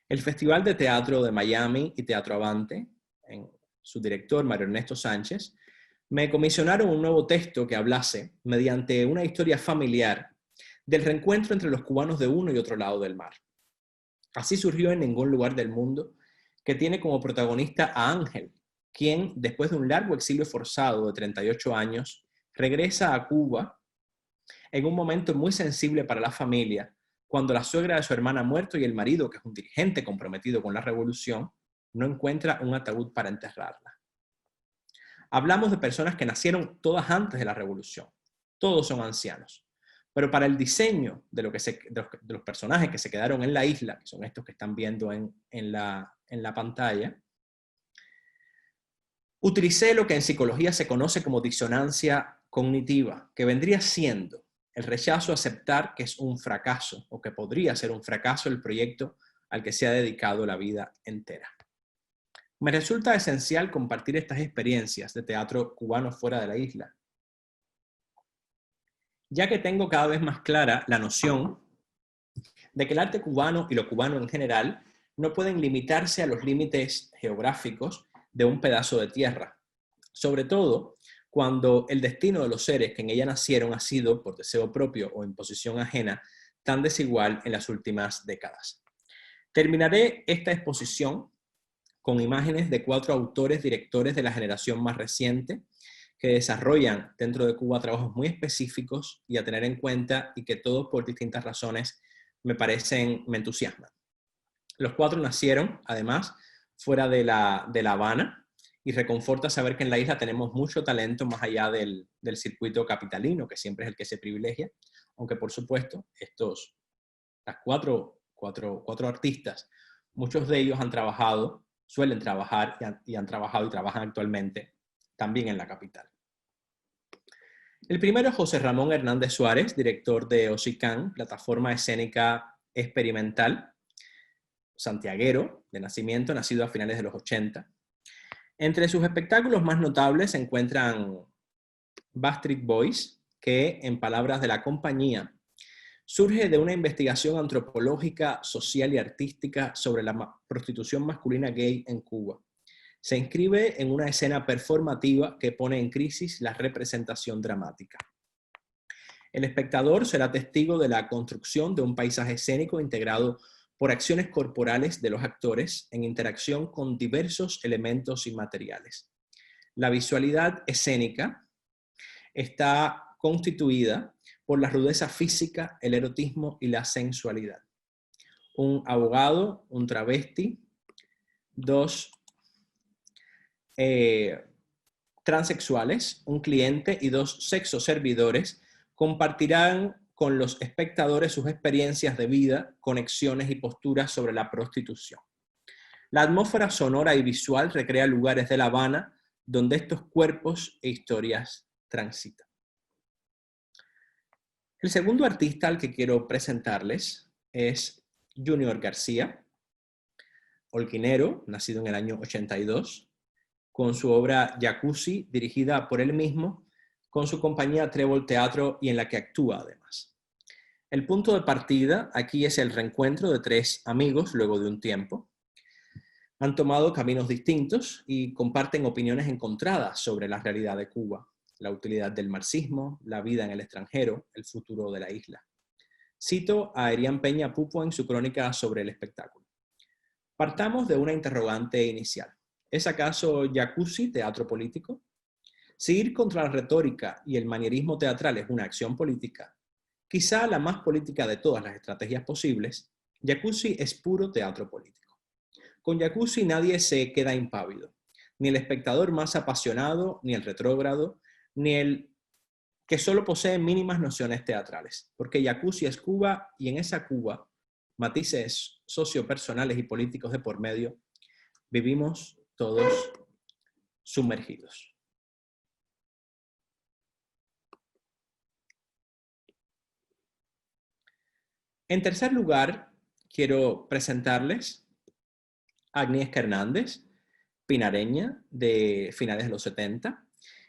el Festival de Teatro de Miami y Teatro Avante, en su director Mario Ernesto Sánchez, me comisionaron un nuevo texto que hablase, mediante una historia familiar, del reencuentro entre los cubanos de uno y otro lado del mar. Así surgió En ningún lugar del mundo, que tiene como protagonista a Ángel, quien, después de un largo exilio forzado de 38 años, regresa a Cuba en un momento muy sensible para la familia, cuando la suegra de su hermana ha muerto y el marido, que es un dirigente comprometido con la revolución, no encuentra un ataúd para enterrarla. Hablamos de personas que nacieron todas antes de la revolución. Todos son ancianos. Pero para el diseño de los personajes que se quedaron en la isla, que son estos que están viendo en la pantalla, utilicé lo que en psicología se conoce como disonancia cognitiva, que vendría siendo el rechazo a aceptar que es un fracaso, o que podría ser un fracaso el proyecto al que se ha dedicado la vida entera. Me resulta esencial compartir estas experiencias de teatro cubano fuera de la isla, ya que tengo cada vez más clara la noción de que el arte cubano y lo cubano en general no pueden limitarse a los límites geográficos de un pedazo de tierra, sobre todo cuando el destino de los seres que en ella nacieron ha sido, por deseo propio o imposición ajena, tan desigual en las últimas décadas. Terminaré esta exposición con imágenes de 4 autores directores de la generación más reciente que desarrollan dentro de Cuba trabajos muy específicos y a tener en cuenta, y que todos por distintas razones me entusiasman. Los 4 nacieron, además, fuera de La Habana, y reconforta saber que en la isla tenemos mucho talento más allá del circuito capitalino, que siempre es el que se privilegia, aunque por supuesto las cuatro artistas, muchos de ellos suelen trabajar y han trabajado y trabajan actualmente también en la capital. El primero es José Ramón Hernández Suárez, director de OSICAN, plataforma escénica experimental, santiaguero de nacimiento, nacido a finales de los 80. Entre sus espectáculos más notables se encuentran Backstreet Boys, que, en palabras de la compañía, surge de una investigación antropológica, social y artística sobre la prostitución masculina gay en Cuba. Se inscribe en una escena performativa que pone en crisis la representación dramática. El espectador será testigo de la construcción de un paisaje escénico integrado por acciones corporales de los actores en interacción con diversos elementos inmateriales. La visualidad escénica está constituida por la rudeza física, el erotismo y la sensualidad. Un abogado, un travesti, 2 transexuales, un cliente y 2 sexoservidores compartirán con los espectadores sus experiencias de vida, conexiones y posturas sobre la prostitución. La atmósfera sonora y visual recrea lugares de La Habana donde estos cuerpos e historias transitan. El segundo artista al que quiero presentarles es Junior García, holguinero, nacido en el año 82, con su obra Jacuzzi, dirigida por él mismo, con su compañía Trébol Teatro y en la que actúa además. El punto de partida aquí es el reencuentro de 3 amigos luego de un tiempo. Han tomado caminos distintos y comparten opiniones encontradas sobre la realidad de Cuba, la utilidad del marxismo, la vida en el extranjero, el futuro de la isla. Cito a Erián Peña Pupo en su crónica sobre el espectáculo. Partamos de una interrogante inicial. ¿Es acaso Jacuzzi teatro político? Si ir contra la retórica y el manierismo teatral es una acción política, quizá la más política de todas las estrategias posibles, Jacuzzi es puro teatro político. Con Jacuzzi nadie se queda impávido, ni el espectador más apasionado, ni el retrógrado, ni el que solo posee mínimas nociones teatrales, porque Jacuzzi es Cuba y en esa Cuba, matices sociopersonales y políticos de por medio, vivimos todos sumergidos. En tercer lugar, quiero presentarles a Agnieszka Hernández, pinareña de finales de los 70,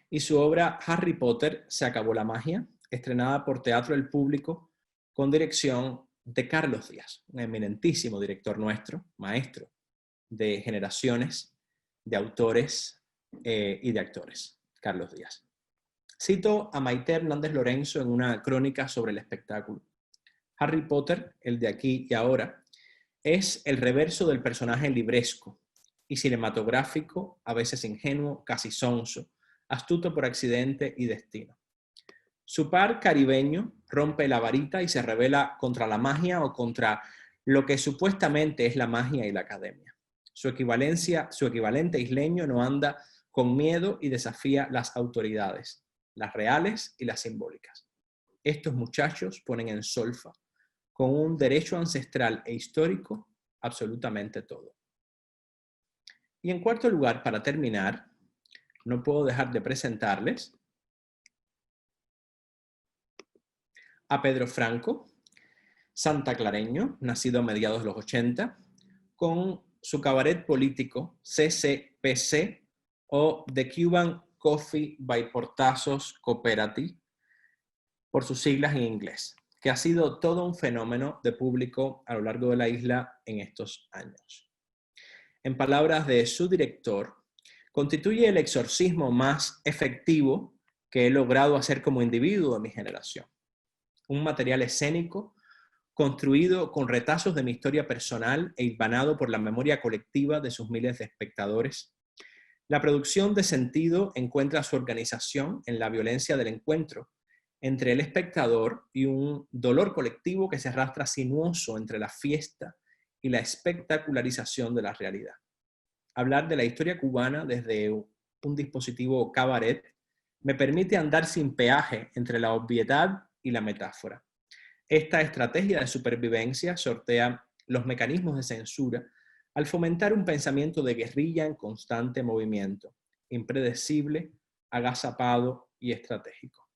y su obra Harry Potter, se acabó la magia, estrenada por Teatro del Público con dirección de Carlos Díaz, un eminentísimo director nuestro, maestro de generaciones de autores y de actores, Carlos Díaz. Cito a Maite Hernández Lorenzo en una crónica sobre el espectáculo. Harry Potter, el de aquí y ahora, es el reverso del personaje libresco y cinematográfico, a veces ingenuo, casi sonso, astuto por accidente y destino. Su par caribeño rompe la varita y se revela contra la magia o contra lo que supuestamente es la magia y la academia. Su equivalente isleño no anda con miedo y desafía las autoridades, las reales y las simbólicas. Estos muchachos ponen en solfa, con un derecho ancestral e histórico, absolutamente todo. Y en cuarto lugar, para terminar, no puedo dejar de presentarles a Pedro Franco, santaclareño, nacido a mediados de los 80, con su cabaret político CCPC o The Cuban Coffee by Portazos Cooperative, por sus siglas en inglés, que ha sido todo un fenómeno de público a lo largo de la isla en estos años. En palabras de su director, constituye el exorcismo más efectivo que he logrado hacer como individuo de mi generación. Un material escénico construido con retazos de mi historia personal e hilvanado por la memoria colectiva de sus miles de espectadores. La producción de sentido encuentra su organización en la violencia del encuentro entre el espectador y un dolor colectivo que se arrastra sinuoso entre la fiesta y la espectacularización de la realidad. Hablar de la historia cubana desde un dispositivo cabaret me permite andar sin peaje entre la obviedad y la metáfora. Esta estrategia de supervivencia sortea los mecanismos de censura al fomentar un pensamiento de guerrilla en constante movimiento, impredecible, agazapado y estratégico.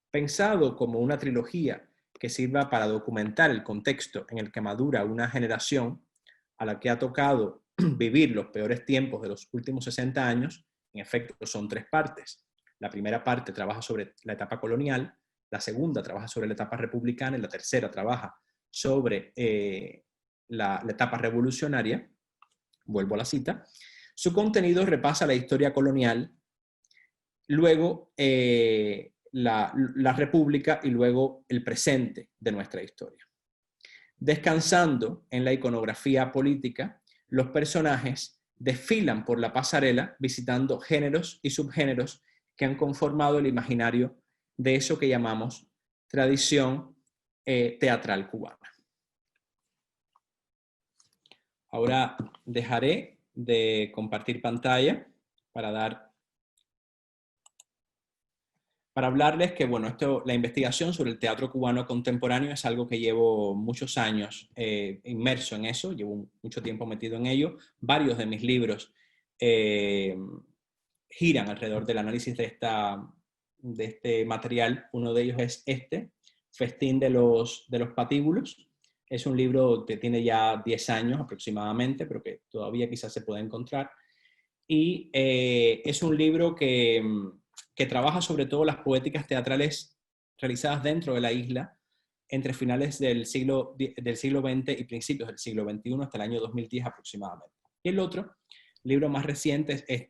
Pensado como una trilogía que sirva para documentar el contexto en el que madura una generación a la que ha tocado vivir los peores tiempos de los últimos 60 años, en efecto son tres partes. La primera parte trabaja sobre la etapa colonial, la segunda trabaja sobre la etapa republicana y la tercera trabaja sobre la etapa revolucionaria. Vuelvo a la cita. Su contenido repasa la historia colonial, luego la república y luego el presente de nuestra historia. Descansando en la iconografía política, los personajes desfilan por la pasarela visitando géneros y subgéneros que han conformado el imaginario de eso que llamamos tradición teatral cubana. Ahora dejaré de compartir pantalla para hablarles que, bueno, la investigación sobre el teatro cubano contemporáneo es algo que llevo muchos años inmerso en eso, llevo mucho tiempo metido en ello. Varios de mis libros giran alrededor del análisis de este material. Uno de ellos es Festín de los Patíbulos. Es un libro que tiene ya 10 años aproximadamente, pero que todavía quizás se puede encontrar. Y es un libro que trabaja sobre todo las poéticas teatrales realizadas dentro de la isla entre finales del siglo XX y principios del siglo XXI hasta el año 2010 aproximadamente. Y el otro libro más reciente es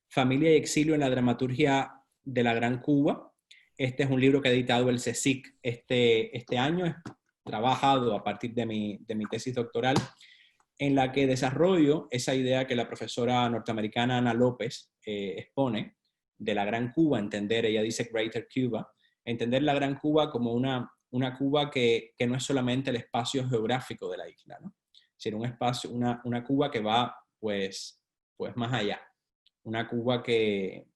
Familia y exilio en la dramaturgia de la Gran Cuba. Este es un libro que ha editado el CSIC este año, es trabajado a partir de mi tesis doctoral, en la que desarrollo esa idea que la profesora norteamericana Ana López expone, de la Gran Cuba, ella dice Greater Cuba, entender la Gran Cuba como una una Cuba que no es solamente el espacio geográfico de la isla, ¿no? Sino un espacio, una Cuba que va pues más allá. Una Cuba que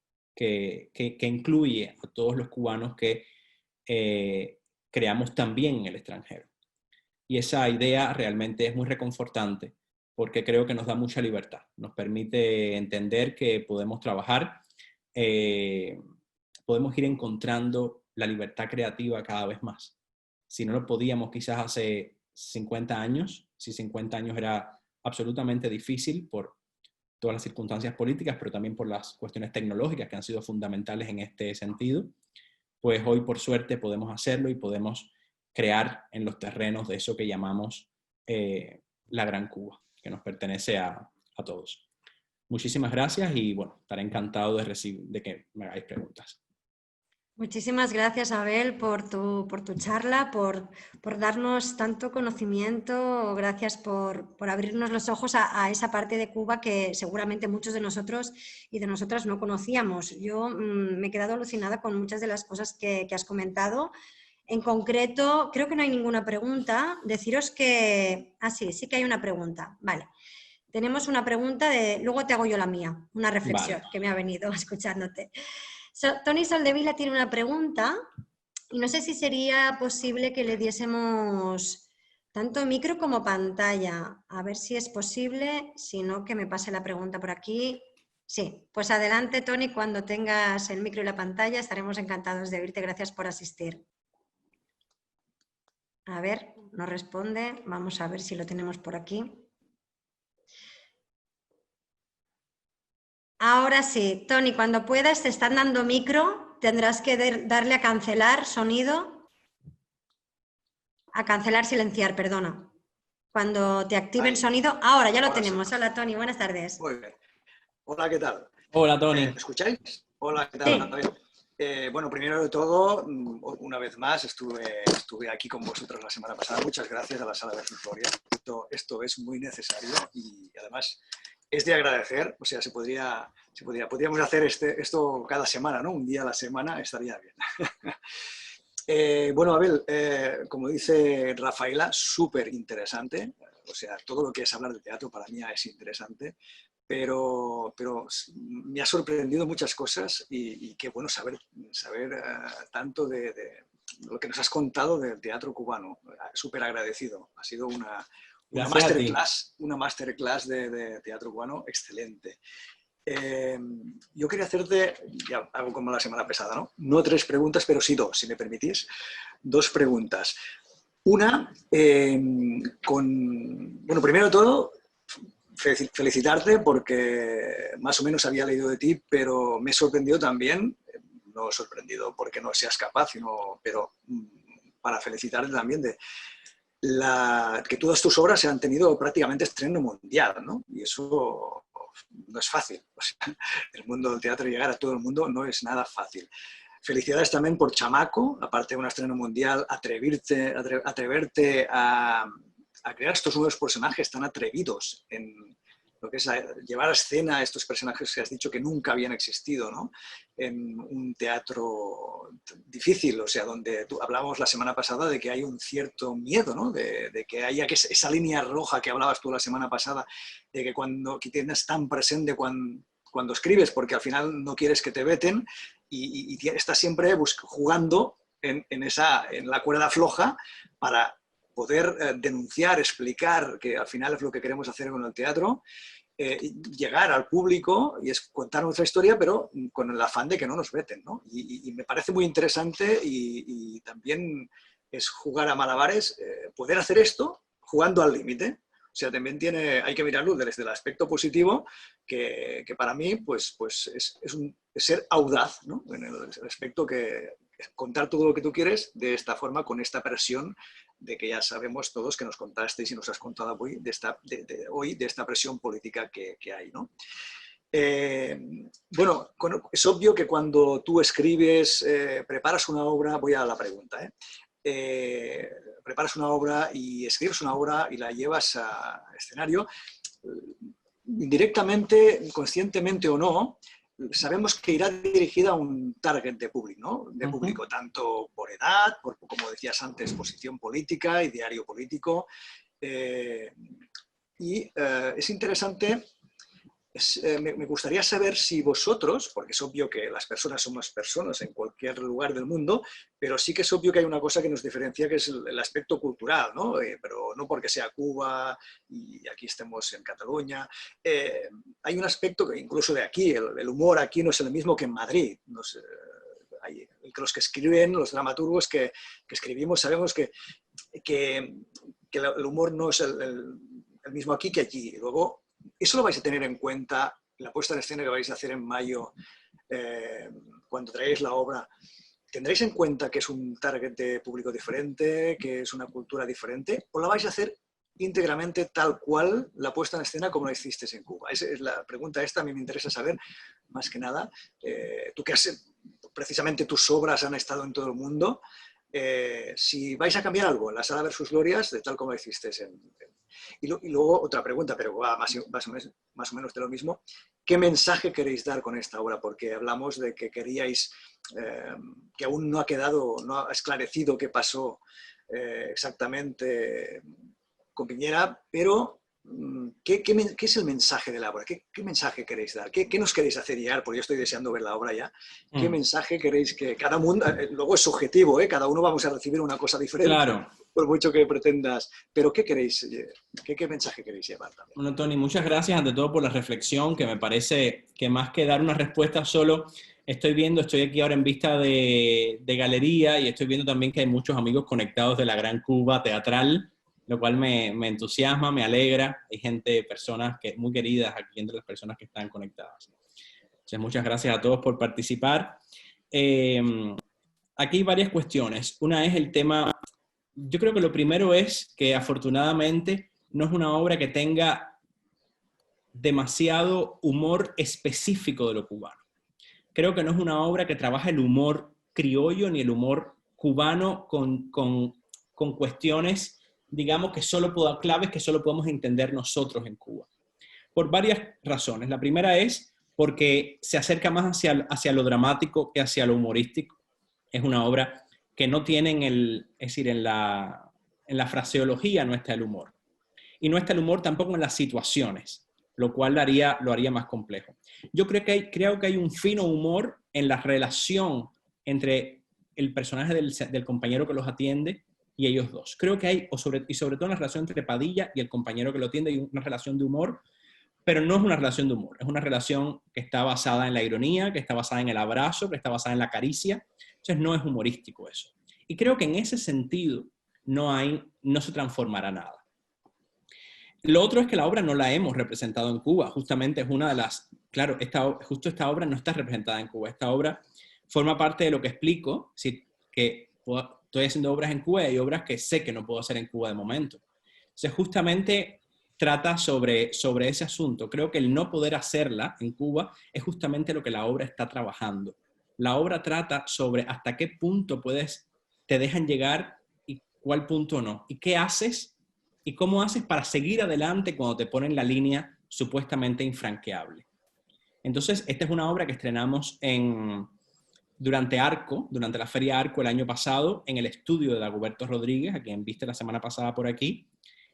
incluye a todos los cubanos que creamos también en el extranjero. Y esa idea realmente es muy reconfortante porque creo que nos da mucha libertad. Nos permite entender que podemos trabajar, podemos ir encontrando la libertad creativa cada vez más. Si no lo podíamos quizás hace 50 años, si 50 años era absolutamente difícil por todas las circunstancias políticas, pero también por las cuestiones tecnológicas que han sido fundamentales en este sentido, pues hoy por suerte podemos hacerlo y podemos crear en los terrenos de eso que llamamos la Gran Cuba, que nos pertenece a todos. Muchísimas gracias y bueno, estaré encantado de que me hagáis preguntas. Muchísimas gracias, Abel, por tu charla, por darnos tanto conocimiento. Gracias por abrirnos los ojos a esa parte de Cuba que seguramente muchos de nosotros y de nosotras no conocíamos. Yo me he quedado alucinada con muchas de las cosas que has comentado. En concreto, creo que no hay ninguna pregunta. Deciros que... Ah, sí que hay una pregunta. Vale. Tenemos una pregunta luego te hago yo la mía, una reflexión que me ha venido escuchándote. Tony Soldevila tiene una pregunta y no sé si sería posible que le diésemos tanto micro como pantalla. A ver si es posible, si no, que me pase la pregunta por aquí. Sí, pues adelante, Tony, cuando tengas el micro y la pantalla estaremos encantados de oírte. Gracias por asistir. A ver, nos responde. Vamos a ver si lo tenemos por aquí. Ahora sí, Tony, cuando puedas, te están dando micro, tendrás que darle a cancelar sonido, a cancelar, silenciar, perdona. Cuando te activen sonido, ahora ya lo tenemos. Sí. Hola, Tony, buenas tardes. Muy bien. Hola, ¿qué tal? Hola, Tony. ¿Me escucháis? Hola, ¿qué tal? Sí. Bueno, primero de todo, una vez más, estuve aquí con vosotros la semana pasada. Muchas gracias a la Sala de Victoria. Esto es muy necesario y además es de agradecer. O sea, podríamos hacer esto cada semana, ¿no? Un día a la semana estaría bien. Bueno, Abel, como dice Rafaela, súper interesante. O sea, todo lo que es hablar de teatro para mí es interesante. Pero me ha sorprendido muchas cosas y qué bueno saber tanto de lo que nos has contado del teatro cubano. Súper agradecido. Ha sido una masterclass de teatro cubano excelente. Yo quería hacerte, ya hago como la semana pasada, ¿no? No 3 preguntas, pero sí 2, si me permitís. 2 preguntas. Una, bueno, primero de todo, felicitarte porque más o menos había leído de ti, pero me sorprendió también, no sorprendido porque no seas capaz, pero para felicitarte también de que todas tus obras se han tenido prácticamente estreno mundial, ¿no? Y eso no es fácil. O sea, el mundo del teatro, llegar a todo el mundo no es nada fácil. Felicidades también por Chamaco, aparte de un estreno mundial, atreverte a crear estos nuevos personajes tan atrevidos en lo que es llevar a escena a estos personajes que has dicho que nunca habían existido, ¿no? En un teatro difícil, o sea, donde hablábamos la semana pasada de que hay un cierto miedo, ¿no? De que haya esa línea roja que hablabas tú la semana pasada, de que tienes tan presente cuando escribes, porque al final no quieres que te veten y estás siempre jugando en la cuerda floja para poder denunciar, explicar, que al final es lo que queremos hacer con el teatro, llegar al público y es contar nuestra historia, pero con el afán de que no nos veten, ¿no? Y me parece muy interesante y también es jugar a malabares, poder hacer esto jugando al límite. O sea, también hay que mirarlo desde el aspecto positivo, que para mí pues es ser audaz, ¿no? En el aspecto que contar todo lo que tú quieres de esta forma, con esta presión de que ya sabemos todos que nos contasteis y nos has contado hoy de esta presión política que hay, ¿no? Bueno, es obvio que cuando tú escribes, preparas una obra, voy a la pregunta, preparas una obra y escribes una obra y la llevas a escenario, indirectamente, conscientemente o no, sabemos que irá dirigida a un target de público, ¿no? De público, tanto por edad, por, como decías antes, posición política, ideario político. Es interesante, me gustaría saber si vosotros, porque es obvio que las personas somos personas en cualquier lugar del mundo, pero sí que es obvio que hay una cosa que nos diferencia, que es el aspecto cultural, ¿no? Pero no porque sea Cuba y aquí estemos en Cataluña. Hay un aspecto que incluso de aquí, el humor aquí no es el mismo que en Madrid. No sé, los que escriben, los dramaturgos que escribimos, sabemos que el humor no es el mismo aquí que allí. Luego, eso lo vais a tener en cuenta en la puesta en escena que vais a hacer en mayo, cuando traéis la obra. ¿Tendréis en cuenta que es un target de público diferente, que es una cultura diferente? ¿O la vais a hacer íntegramente tal cual la puesta en escena como la hicisteis en Cuba? Esa es la pregunta esta. A mí me interesa saber, más que nada, tú que precisamente tus obras han estado en todo el mundo, si vais a cambiar algo en la Sala Versus Glorias, de tal como la hicisteis y luego otra pregunta, pero va más o menos de lo mismo. ¿Qué mensaje queréis dar con esta obra? Porque hablamos de que queríais, que aún no ha quedado, no ha esclarecido qué pasó exactamente con Piñera, pero ¿qué es el mensaje de la obra? ¿Qué mensaje queréis dar? ¿Qué nos queréis hacer llegar? Porque yo estoy deseando ver la obra ya. ¿Qué mensaje queréis que cada mundo, luego es subjetivo, cada uno vamos a recibir una cosa diferente? Claro. Por mucho que pretendas. Pero ¿qué queréis? ¿Qué mensaje queréis llevar también? Bueno, Tony, muchas gracias ante todo por la reflexión, que me parece que más que dar una respuesta solo, estoy aquí ahora en vista de galería y estoy viendo también que hay muchos amigos conectados de la Gran Cuba Teatral, lo cual me entusiasma, me alegra. Hay gente, personas muy queridas aquí entre las personas que están conectadas. Entonces, muchas gracias a todos por participar. Aquí hay varias cuestiones. Una es el tema. Yo creo que lo primero es que afortunadamente no es una obra que tenga demasiado humor específico de lo cubano. Creo que no es una obra que trabaja el humor criollo ni el humor cubano con cuestiones, digamos, claves que solo podemos entender nosotros en Cuba. Por varias razones. La primera es porque se acerca más hacia lo dramático que hacia lo humorístico. Es una obra que no tienen en la fraseología no está el humor. Y no está el humor tampoco en las situaciones, lo cual lo haría más complejo. Yo creo que hay un fino humor en la relación entre el personaje del compañero que los atiende y ellos dos. Creo que hay, y sobre todo en la relación entre Padilla y el compañero que lo atiende, hay una relación de humor, pero no es una relación de humor. Es una relación que está basada en la ironía, que está basada en el abrazo, que está basada en la caricia. Entonces no es humorístico eso. Y creo que en ese sentido no se transformará nada. Lo otro es que la obra no la hemos representado en Cuba. Justamente es una de las... Claro, justo esta obra no está representada en Cuba. Esta obra forma parte de lo que explico, que estoy haciendo obras en Cuba y hay obras que sé que no puedo hacer en Cuba de momento. Entonces justamente trata sobre ese asunto. Creo que el no poder hacerla en Cuba es justamente lo que la obra está trabajando. La obra trata sobre hasta qué punto te dejan llegar y cuál punto no. Y qué haces y cómo haces para seguir adelante cuando te ponen la línea supuestamente infranqueable. Entonces, esta es una obra que estrenamos durante la Feria Arco el año pasado, en el estudio de Dagoberto Rodríguez, a quien viste la semana pasada por aquí,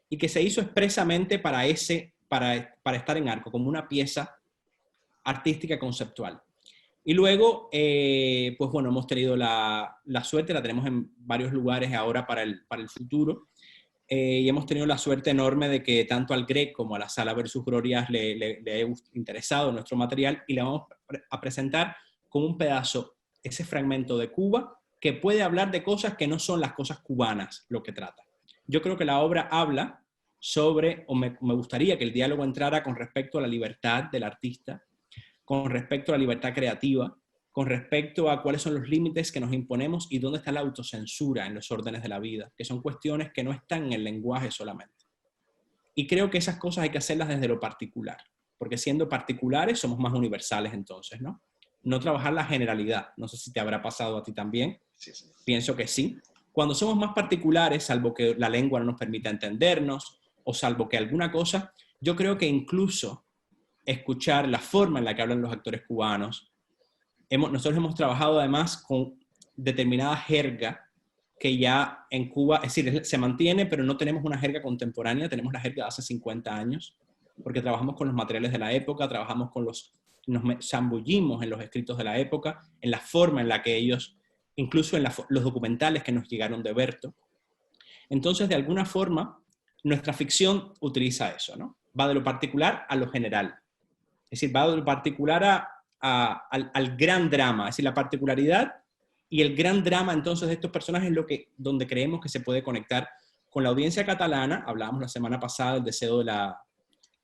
y que se hizo expresamente para estar en Arco, como una pieza artística conceptual. Y luego, pues bueno, hemos tenido la suerte, la tenemos en varios lugares ahora para el futuro, y hemos tenido la suerte enorme de que tanto al GREC como a la Sala Versus Glorias le haya interesado nuestro material y le vamos a presentar como un pedazo, ese fragmento de Cuba, que puede hablar de cosas que no son las cosas cubanas lo que trata. Yo creo que la obra habla sobre, o me gustaría que el diálogo entrara con respecto a la libertad del artista, con respecto a la libertad creativa, con respecto a cuáles son los límites que nos imponemos y dónde está la autocensura en los órdenes de la vida, que son cuestiones que no están en el lenguaje solamente. Y creo que esas cosas hay que hacerlas desde lo particular, porque siendo particulares somos más universales entonces, ¿no? No trabajar la generalidad. No sé si te habrá pasado a ti también. Sí. Pienso que sí. Cuando somos más particulares, salvo que la lengua no nos permita entendernos, o salvo que alguna cosa, yo creo que incluso escuchar la forma en la que hablan los actores cubanos. Nosotros hemos trabajado además con determinada jerga que ya en Cuba, es decir, se mantiene, pero no tenemos una jerga contemporánea, tenemos la jerga de hace 50 años, porque trabajamos con los materiales de la época, trabajamos con nos zambullimos en los escritos de la época, en la forma en la que ellos, incluso en los documentales que nos llegaron de Berto. Entonces, de alguna forma, nuestra ficción utiliza eso, ¿no? Va de lo particular a lo general. Es decir, va de lo particular al gran drama. Es decir, la particularidad y el gran drama entonces de estos personajes es donde creemos que se puede conectar con la audiencia catalana. Hablábamos la semana pasada del deseo de la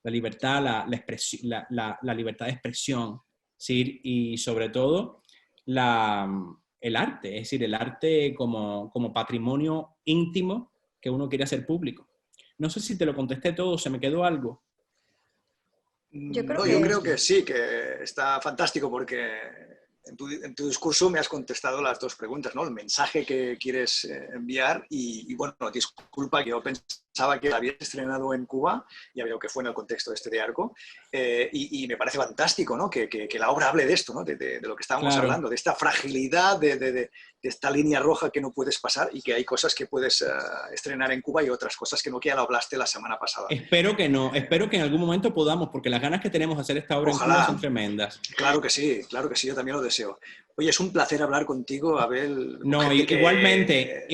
libertad, la libertad de expresión, ¿sí? Y sobre todo el arte, es decir, el arte como patrimonio íntimo que uno quiere hacer público. No sé si te lo contesté todo, ¿se me quedó algo? Yo creo que sí, que está fantástico porque en tu discurso me has contestado las dos preguntas, ¿no? El mensaje que quieres enviar y bueno, disculpa que yo pensaba que la habías estrenado en Cuba, ya veo que fue en el contexto de Arco, y me parece fantástico, ¿no? Que la obra hable de esto, ¿no? De lo que estábamos hablando, de esta fragilidad, de esta línea roja que no puedes pasar y que hay cosas que puedes estrenar en Cuba y otras cosas que no, que ya lo hablaste la semana pasada. Espero que no, espero que en algún momento podamos, porque las ganas que tenemos de hacer esta obra Ojalá. en Cuba son tremendas. Claro que sí, yo también lo deseo. Oye, es un placer hablar contigo, Abel. No, igualmente,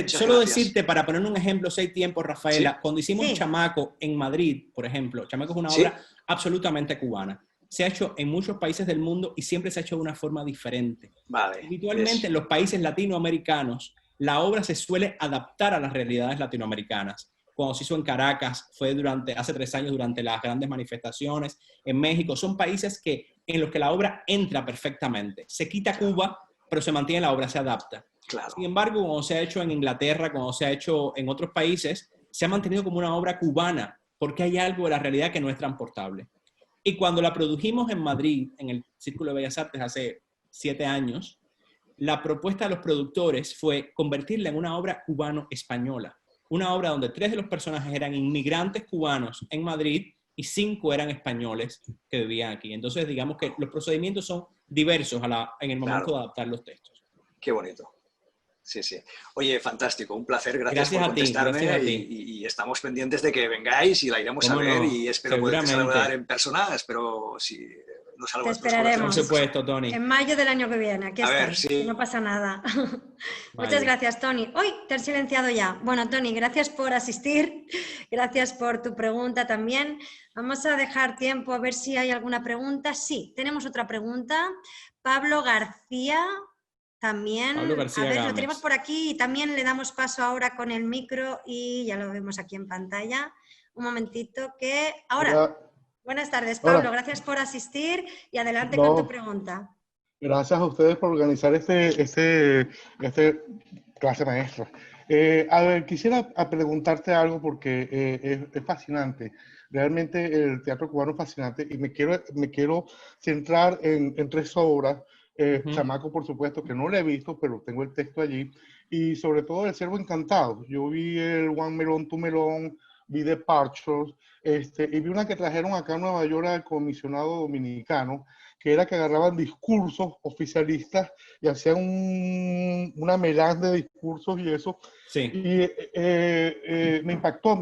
solo gracias. decirte, para poner un ejemplo, si hay tiempo, Rafaela, ¿sí? Cuando hicimos Chamaco en Madrid, por ejemplo, Chamaco es una obra absolutamente cubana. Se ha hecho en muchos países del mundo y siempre se ha hecho de una forma diferente. Vale. Habitualmente en los países latinoamericanos, la obra se suele adaptar a las realidades latinoamericanas. Cuando se hizo en Caracas, fue hace 3 años durante las grandes manifestaciones. En México, son países en los que la obra entra perfectamente. Se quita Cuba, pero se mantiene la obra, se adapta. Claro. Sin embargo, cuando se ha hecho en Inglaterra, cuando se ha hecho en otros países, se ha mantenido como una obra cubana, porque hay algo de la realidad que no es transportable. Y cuando la produjimos en Madrid, en el Círculo de Bellas Artes hace 7 años, la propuesta de los productores fue convertirla en una obra cubano-española. Una obra donde 3 de los personajes eran inmigrantes cubanos en Madrid y 5 eran españoles que vivían aquí. Entonces, digamos que los procedimientos son diversos en el momento de adaptar los textos. Qué bonito. Sí, sí. Oye, fantástico, un placer, gracias por contestarme y estamos pendientes de que vengáis y la iremos a ver y espero poderte saludar en persona, espero si nos saludas. Te esperaremos. Por supuesto, Tony. En mayo del año que viene, aquí estás, sí. No pasa nada. Vale. Muchas gracias, Tony. ¡Uy! Te he silenciado ya. Bueno, Tony, gracias por asistir, gracias por tu pregunta también. Vamos a dejar tiempo a ver si hay alguna pregunta. Sí, tenemos otra pregunta. Pablo García... También, a ver, lo tenemos por aquí y también le damos paso ahora con el micro y ya lo vemos aquí en pantalla. Un momentito que... Ahora, hola. Buenas tardes, Pablo, hola. Gracias por asistir y adelante con tu pregunta. Gracias a ustedes por organizar este clase maestra. A ver, quisiera preguntarte algo porque es fascinante. Realmente el teatro cubano es fascinante y me quiero centrar en 3 obras. Chamaco, por supuesto, que no lo he visto, pero tengo el texto allí. Y sobre todo El Ciervo Encantado. Yo vi el One Melon, Two Melon, vi Departures, y vi una que trajeron acá en Nueva York al comisionado dominicano, que era que agarraban discursos oficialistas y hacían una melange de discursos y eso. Sí. Y me impactó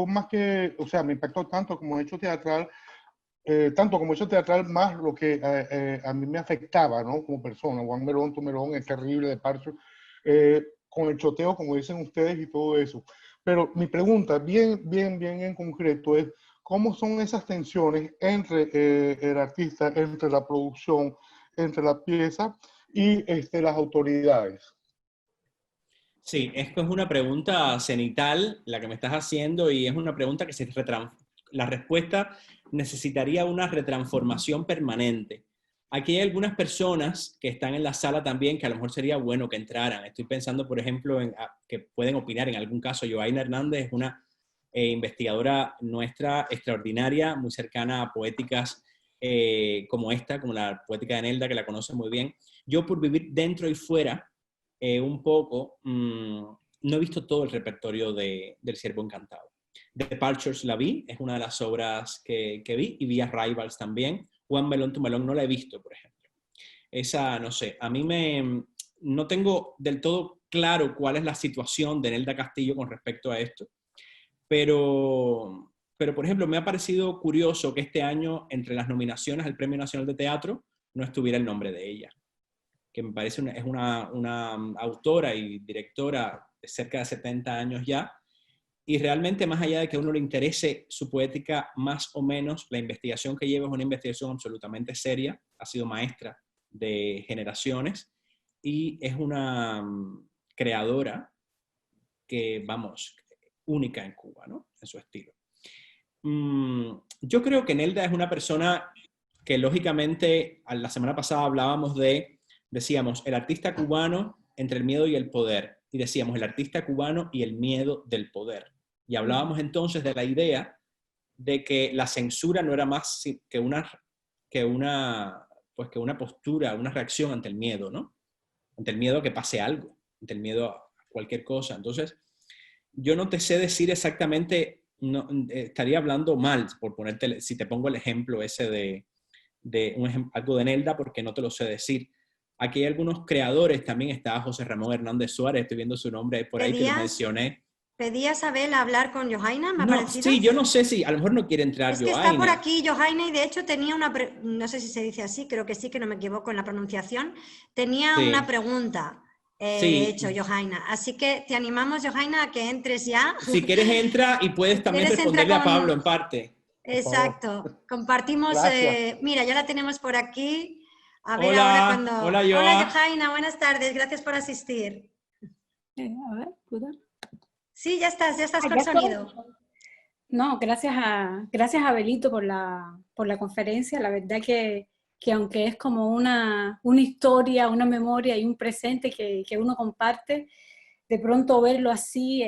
más que, o sea, me impactó tanto como hecho teatral, más lo que a mí me afectaba, ¿no? Como persona. One Melon, Two Melon es terrible, de Parcho, con el choteo, como dicen ustedes, y todo eso. Pero mi pregunta, bien en concreto, es ¿cómo son esas tensiones entre el artista, entre la producción, entre la pieza y las autoridades? Sí, esto es una pregunta cenital, la que me estás haciendo, y es una pregunta que la respuesta necesitaría una retransformación permanente. Aquí hay algunas personas que están en la sala también que a lo mejor sería bueno que entraran. Estoy pensando, por ejemplo, que pueden opinar en algún caso. Joaina Hernández es una investigadora nuestra extraordinaria, muy cercana a poéticas como la poética de Nelda, que la conoce muy bien. Yo, por vivir dentro y fuera, un poco, no he visto todo el repertorio del Ciervo Encantado. Departures la vi, es una de las obras que vi, y vi Arrivals también. One Melon to Melon no la he visto, por ejemplo. Esa, no sé, no tengo del todo claro cuál es la situación de Nelda Castillo con respecto a esto, pero por ejemplo, me ha parecido curioso que este año, entre las nominaciones al Premio Nacional de Teatro, no estuviera el nombre de ella, que me parece es una autora y directora de cerca de 70 años ya, y realmente, más allá de que a uno le interese su poética más o menos, la investigación que lleva es una investigación absolutamente seria, ha sido maestra de generaciones, y es una creadora que, vamos, única en Cuba, ¿no? En su estilo. Yo creo que Nelda es una persona que, lógicamente, la semana pasada hablábamos decíamos, el artista cubano entre el miedo y el poder, y decíamos, el artista cubano y el miedo del poder. Y hablábamos entonces de la idea de que la censura no era más que una postura, una reacción ante el miedo, ¿no? Ante el miedo a que pase algo, ante el miedo a cualquier cosa. Entonces, yo no te sé decir exactamente, no, estaría hablando mal, por ponerte, si te pongo el ejemplo ese algo de Nelda, porque no te lo sé decir. Aquí hay algunos creadores, también está José Ramón Hernández Suárez, estoy viendo su nombre por ahí, que lo mencioné. ¿Pedías, Abel, hablar con Johaina? ¿Me ha No, parecido? sí, yo no sé si, a lo mejor no quiere entrar Es que está por Johaina. aquí Johaina, y de hecho tenía no sé si se dice así, creo que sí, que no me equivoco en la pronunciación, tenía Sí, una pregunta, de sí. hecho, Johaina. Así que te animamos, Johaina, a que entres ya. Si quieres entra y puedes Si también quieres, entra responderle a Pablo en con... parte. Por favor. Exacto. Compartimos, Gracias. mira, ya la tenemos por aquí. A ver ahora Hola, cuando... hola Hola, Joa. Johaina, buenas tardes, gracias por asistir. A ver, ¿puedo? Sí, ya estás con Ya estoy. sonido. No, gracias a Belito por la conferencia. La verdad que aunque es como una historia, una memoria y un presente que uno comparte, de pronto verlo así,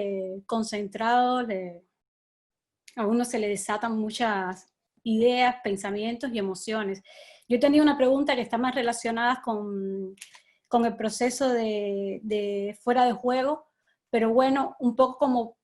concentrado, a uno se le desatan muchas ideas, pensamientos y emociones. Yo tenía una pregunta que está más relacionada con el proceso de fuera de juego, pero bueno, un poco como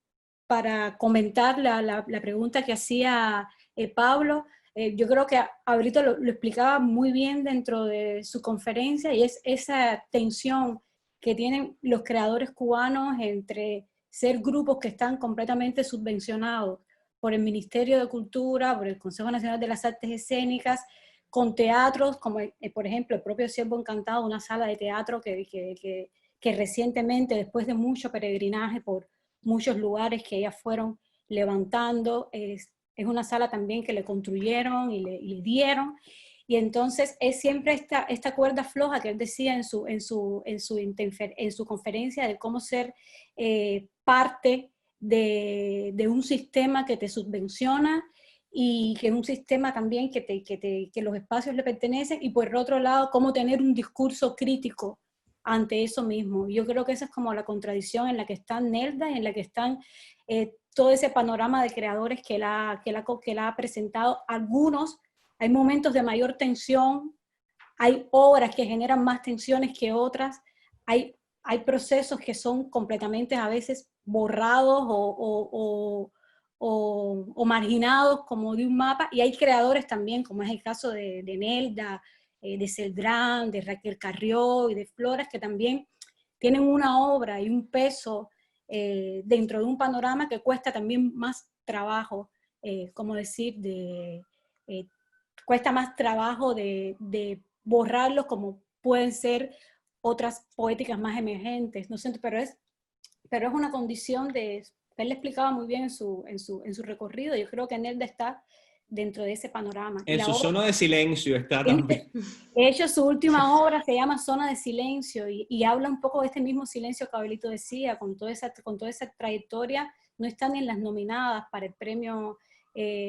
para comentar la pregunta que hacía Pablo. Yo creo que Abrito lo explicaba muy bien dentro de su conferencia, y es esa tensión que tienen los creadores cubanos entre ser grupos que están completamente subvencionados por el Ministerio de Cultura, por el Consejo Nacional de las Artes Escénicas, con teatros como, por ejemplo, el propio Ciervo Encantado, una sala de teatro que recientemente, después de mucho peregrinaje por muchos lugares que ellas fueron levantando, es una sala también que le construyeron y le dieron. Y entonces es siempre esta cuerda floja que él decía en su conferencia, de cómo ser parte de un sistema que te subvenciona, y que es un sistema también que los espacios le pertenecen, y por otro lado, cómo tener un discurso crítico ante eso mismo. Yo creo que esa es como la contradicción en la que están Nelda y en la que están todo ese panorama de creadores que la ha presentado. Algunos, hay momentos de mayor tensión, hay obras que generan más tensiones que otras, hay procesos que son completamente a veces borrados o marginados como de un mapa, y hay creadores también, como es el caso de Nelda, de Celdrán, de Raquel Carrió y de Flores, que también tienen una obra y un peso dentro de un panorama que cuesta también más trabajo, como decir, cuesta más trabajo de borrarlos, como pueden ser otras poéticas más emergentes, no sé, pero es una condición de... Él le explicaba muy bien en su recorrido. Yo creo que Nelda está dentro de ese panorama. En su zona de silencio está también. De hecho, su última obra se llama Zona de Silencio, y habla un poco de este mismo silencio que Abelito decía, con toda esa trayectoria. No están en las nominadas para el premio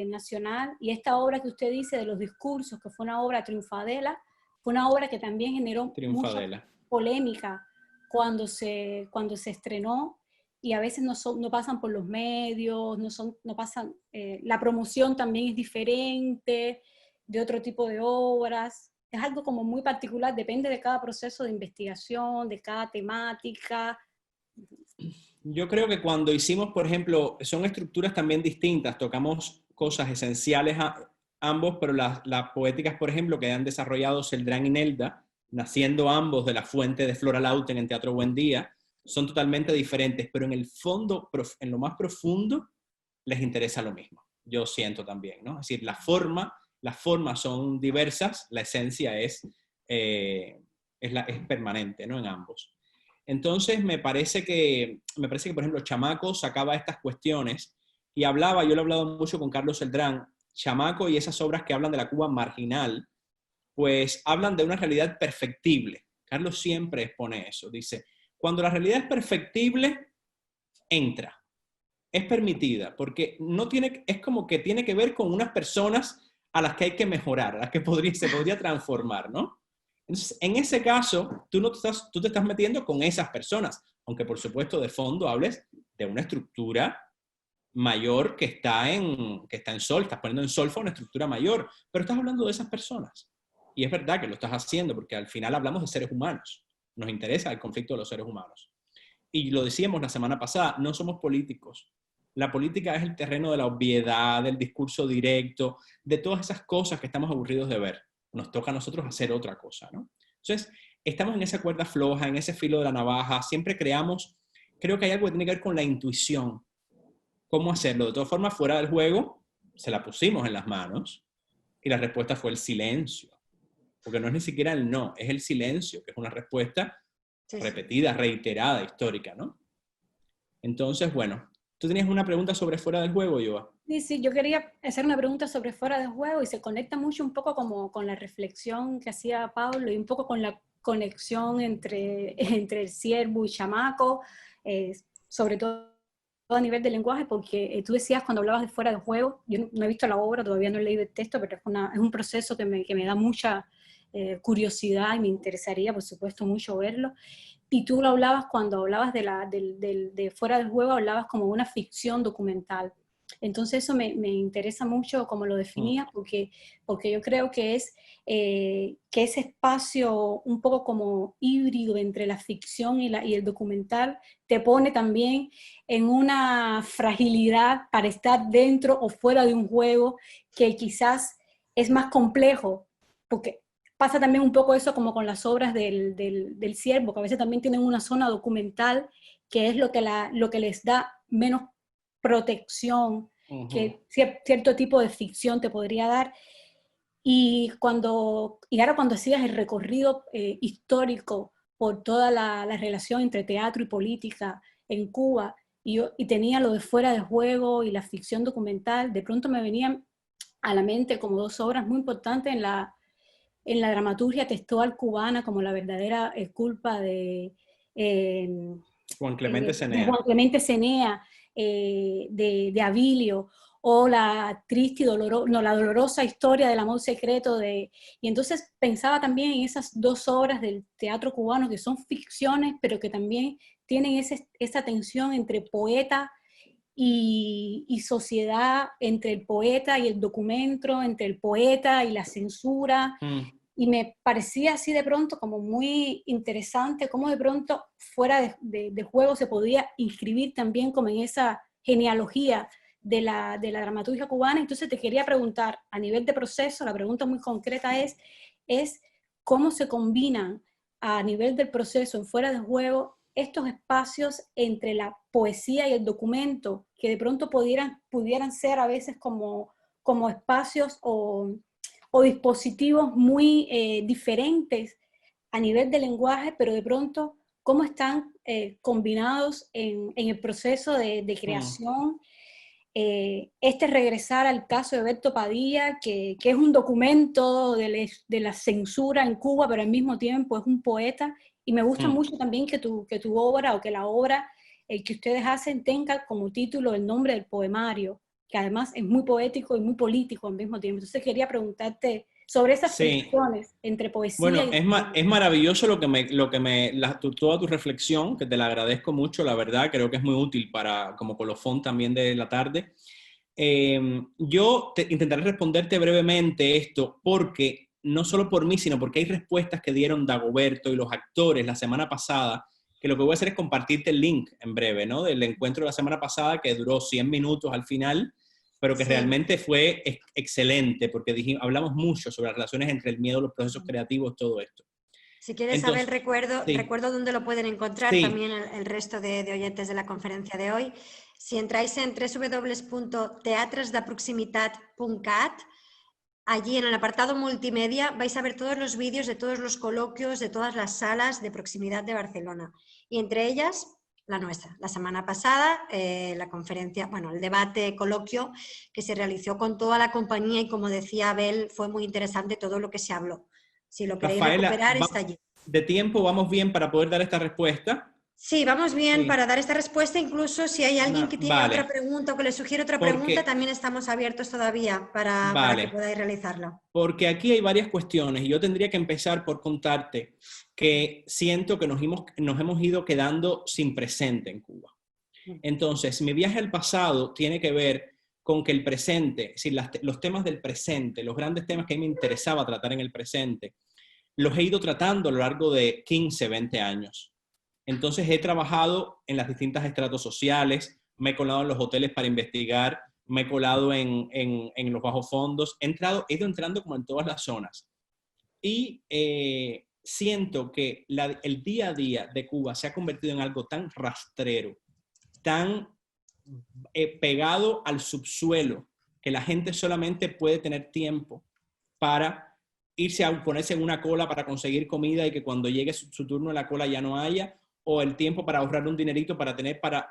nacional, y esta obra que usted dice de los discursos, que fue una obra triunfadela, fue una obra que también generó mucha polémica cuando se estrenó, y a veces no pasan por los medios, no pasan, la promoción también es diferente de otro tipo de obras. Es algo como muy particular, depende de cada proceso de investigación, de cada temática. Yo creo que cuando hicimos, por ejemplo, son estructuras también distintas, tocamos cosas esenciales a ambos, pero las poéticas, por ejemplo, que han desarrollado Celdrán y Nelda, naciendo ambos de la fuente de Flora Lauten en Teatro Buen Día, son totalmente diferentes, pero en el fondo, en lo más profundo, les interesa lo mismo. Yo siento también, ¿no? Es decir, las formas son diversas, la esencia es permanente, ¿no? En ambos. Entonces, me parece que, por ejemplo, Chamaco sacaba estas cuestiones y yo lo he hablado mucho con Carlos Celdrán, Chamaco y esas obras que hablan de la Cuba marginal, pues hablan de una realidad perfectible. Carlos siempre expone eso, dice, cuando la realidad es perfectible, entra, es permitida, porque es como que tiene que ver con unas personas a las que hay que mejorar, a las que se podría transformar, ¿no? Entonces, en ese caso, tú te estás metiendo con esas personas, aunque por supuesto de fondo hables de una estructura mayor que está en sol, estás poniendo en solfa una estructura mayor, pero estás hablando de esas personas. Y es verdad que lo estás haciendo, porque al final hablamos de seres humanos. Nos interesa el conflicto de los seres humanos. Y lo decíamos la semana pasada, no somos políticos. La política es el terreno de la obviedad, del discurso directo, de todas esas cosas que estamos aburridos de ver. Nos toca a nosotros hacer otra cosa, ¿no? Entonces, estamos en esa cuerda floja, en ese filo de la navaja, siempre creo que hay algo que tiene que ver con la intuición. ¿Cómo hacerlo? De todas formas, fuera del juego, se la pusimos en las manos y la respuesta fue el silencio. Porque no es ni siquiera el no, es el silencio, que es una respuesta repetida, reiterada, histórica, ¿no? Entonces, bueno, ¿tú tenías una pregunta sobre fuera del juego, Yoa? Sí, yo quería hacer una pregunta sobre fuera del juego y se conecta mucho un poco como con la reflexión que hacía Pablo y un poco con la conexión entre el Ciervo y Chamaco, sobre todo a nivel de lenguaje, porque tú decías cuando hablabas de fuera del juego, yo no he visto la obra, todavía no he leído el texto, pero es un proceso que me da mucha curiosidad y me interesaría, por supuesto, mucho verlo. Y tú lo hablabas cuando hablabas de fuera del juego, hablabas como una ficción documental. Entonces eso me interesa mucho como lo definías, porque yo creo que que ese espacio un poco como híbrido entre la ficción y el documental te pone también en una fragilidad para estar dentro o fuera de un juego que quizás es más complejo, porque pasa también un poco eso como con las obras del Ciervo, que a veces también tienen una zona documental que es lo que les da menos protección que cierto tipo de ficción te podría dar. Y ahora cuando hacías el recorrido histórico por toda la relación entre teatro y política en Cuba, y tenía lo de fuera de juego y la ficción documental, de pronto me venían a la mente como dos obras muy importantes en la dramaturgia textual cubana, como La verdadera culpa de Juan Clemente Cenea. De Juan Clemente Cenea, de Abilio, o la triste y la dolorosa historia del amor secreto y entonces pensaba también en esas dos obras del teatro cubano que son ficciones, pero que también tienen esa tensión entre poeta y sociedad, entre el poeta y el documento, entre el poeta y la censura. Y me parecía así de pronto como muy interesante cómo de pronto fuera de juego se podía inscribir también como en esa genealogía de la dramaturgia cubana. Entonces te quería preguntar, a nivel de proceso, la pregunta muy concreta es cómo se combinan a nivel del proceso en fuera de juego estos espacios entre la poesía y el documento, que de pronto pudieran ser a veces como espacios o dispositivos muy diferentes a nivel de lenguaje, pero de pronto cómo están combinados en el proceso de creación. Regresar al caso de Berto Padilla, que es un documento de la censura en Cuba, pero al mismo tiempo es un poeta, y me gusta mucho también que tu obra, o que la obra que ustedes hacen tenga como título el nombre del poemario, que además es muy poético y muy político al mismo tiempo. Entonces quería preguntarte sobre esas tensiones entre poesía y... Bueno, es maravilloso toda tu reflexión, que te la agradezco mucho, la verdad, creo que es muy útil como colofón también de la tarde. Yo intentaré responderte brevemente esto, porque no solo por mí, sino porque hay respuestas que dieron Dagoberto y los actores la semana pasada que lo que voy a hacer es compartirte el link en breve, ¿no? Del encuentro de la semana pasada, que duró 100 minutos al final, pero que realmente fue excelente, porque hablamos mucho sobre las relaciones entre el miedo, los procesos creativos, todo esto. Si quieres saber, recuerdo dónde lo pueden encontrar también el resto de oyentes de la conferencia de hoy. Si entráis en www.teatrosdaproximitat.cat, allí en el apartado multimedia vais a ver todos los vídeos de todos los coloquios de todas las salas de proximidad de Barcelona. Y entre ellas, la nuestra. La semana pasada, la conferencia, el debate coloquio que se realizó con toda la compañía y, como decía Abel, fue muy interesante todo lo que se habló. Si lo queréis recuperar, está allí. ¿De tiempo vamos bien para poder dar esta respuesta? Sí, vamos bien para dar esta respuesta. Incluso si hay alguien que tiene otra pregunta o que le sugiere otra pregunta, también estamos abiertos todavía para que podáis realizarla. Porque aquí hay varias cuestiones y yo tendría que empezar por contarte que siento que nos hemos ido quedando sin presente en Cuba. Entonces, mi viaje al pasado tiene que ver con que el presente, es decir, los temas del presente, los grandes temas que a mí me interesaba tratar en el presente, los he ido tratando a lo largo de 15, 20 años. Entonces he trabajado en las distintas estratos sociales, me he colado en los hoteles para investigar, me he colado en los bajos fondos, he ido entrando como en todas las zonas. Y siento que el día a día de Cuba se ha convertido en algo tan rastrero, tan pegado al subsuelo, que la gente solamente puede tener tiempo para irse a ponerse en una cola para conseguir comida y que cuando llegue su turno en la cola ya no haya, o el tiempo para ahorrar un dinerito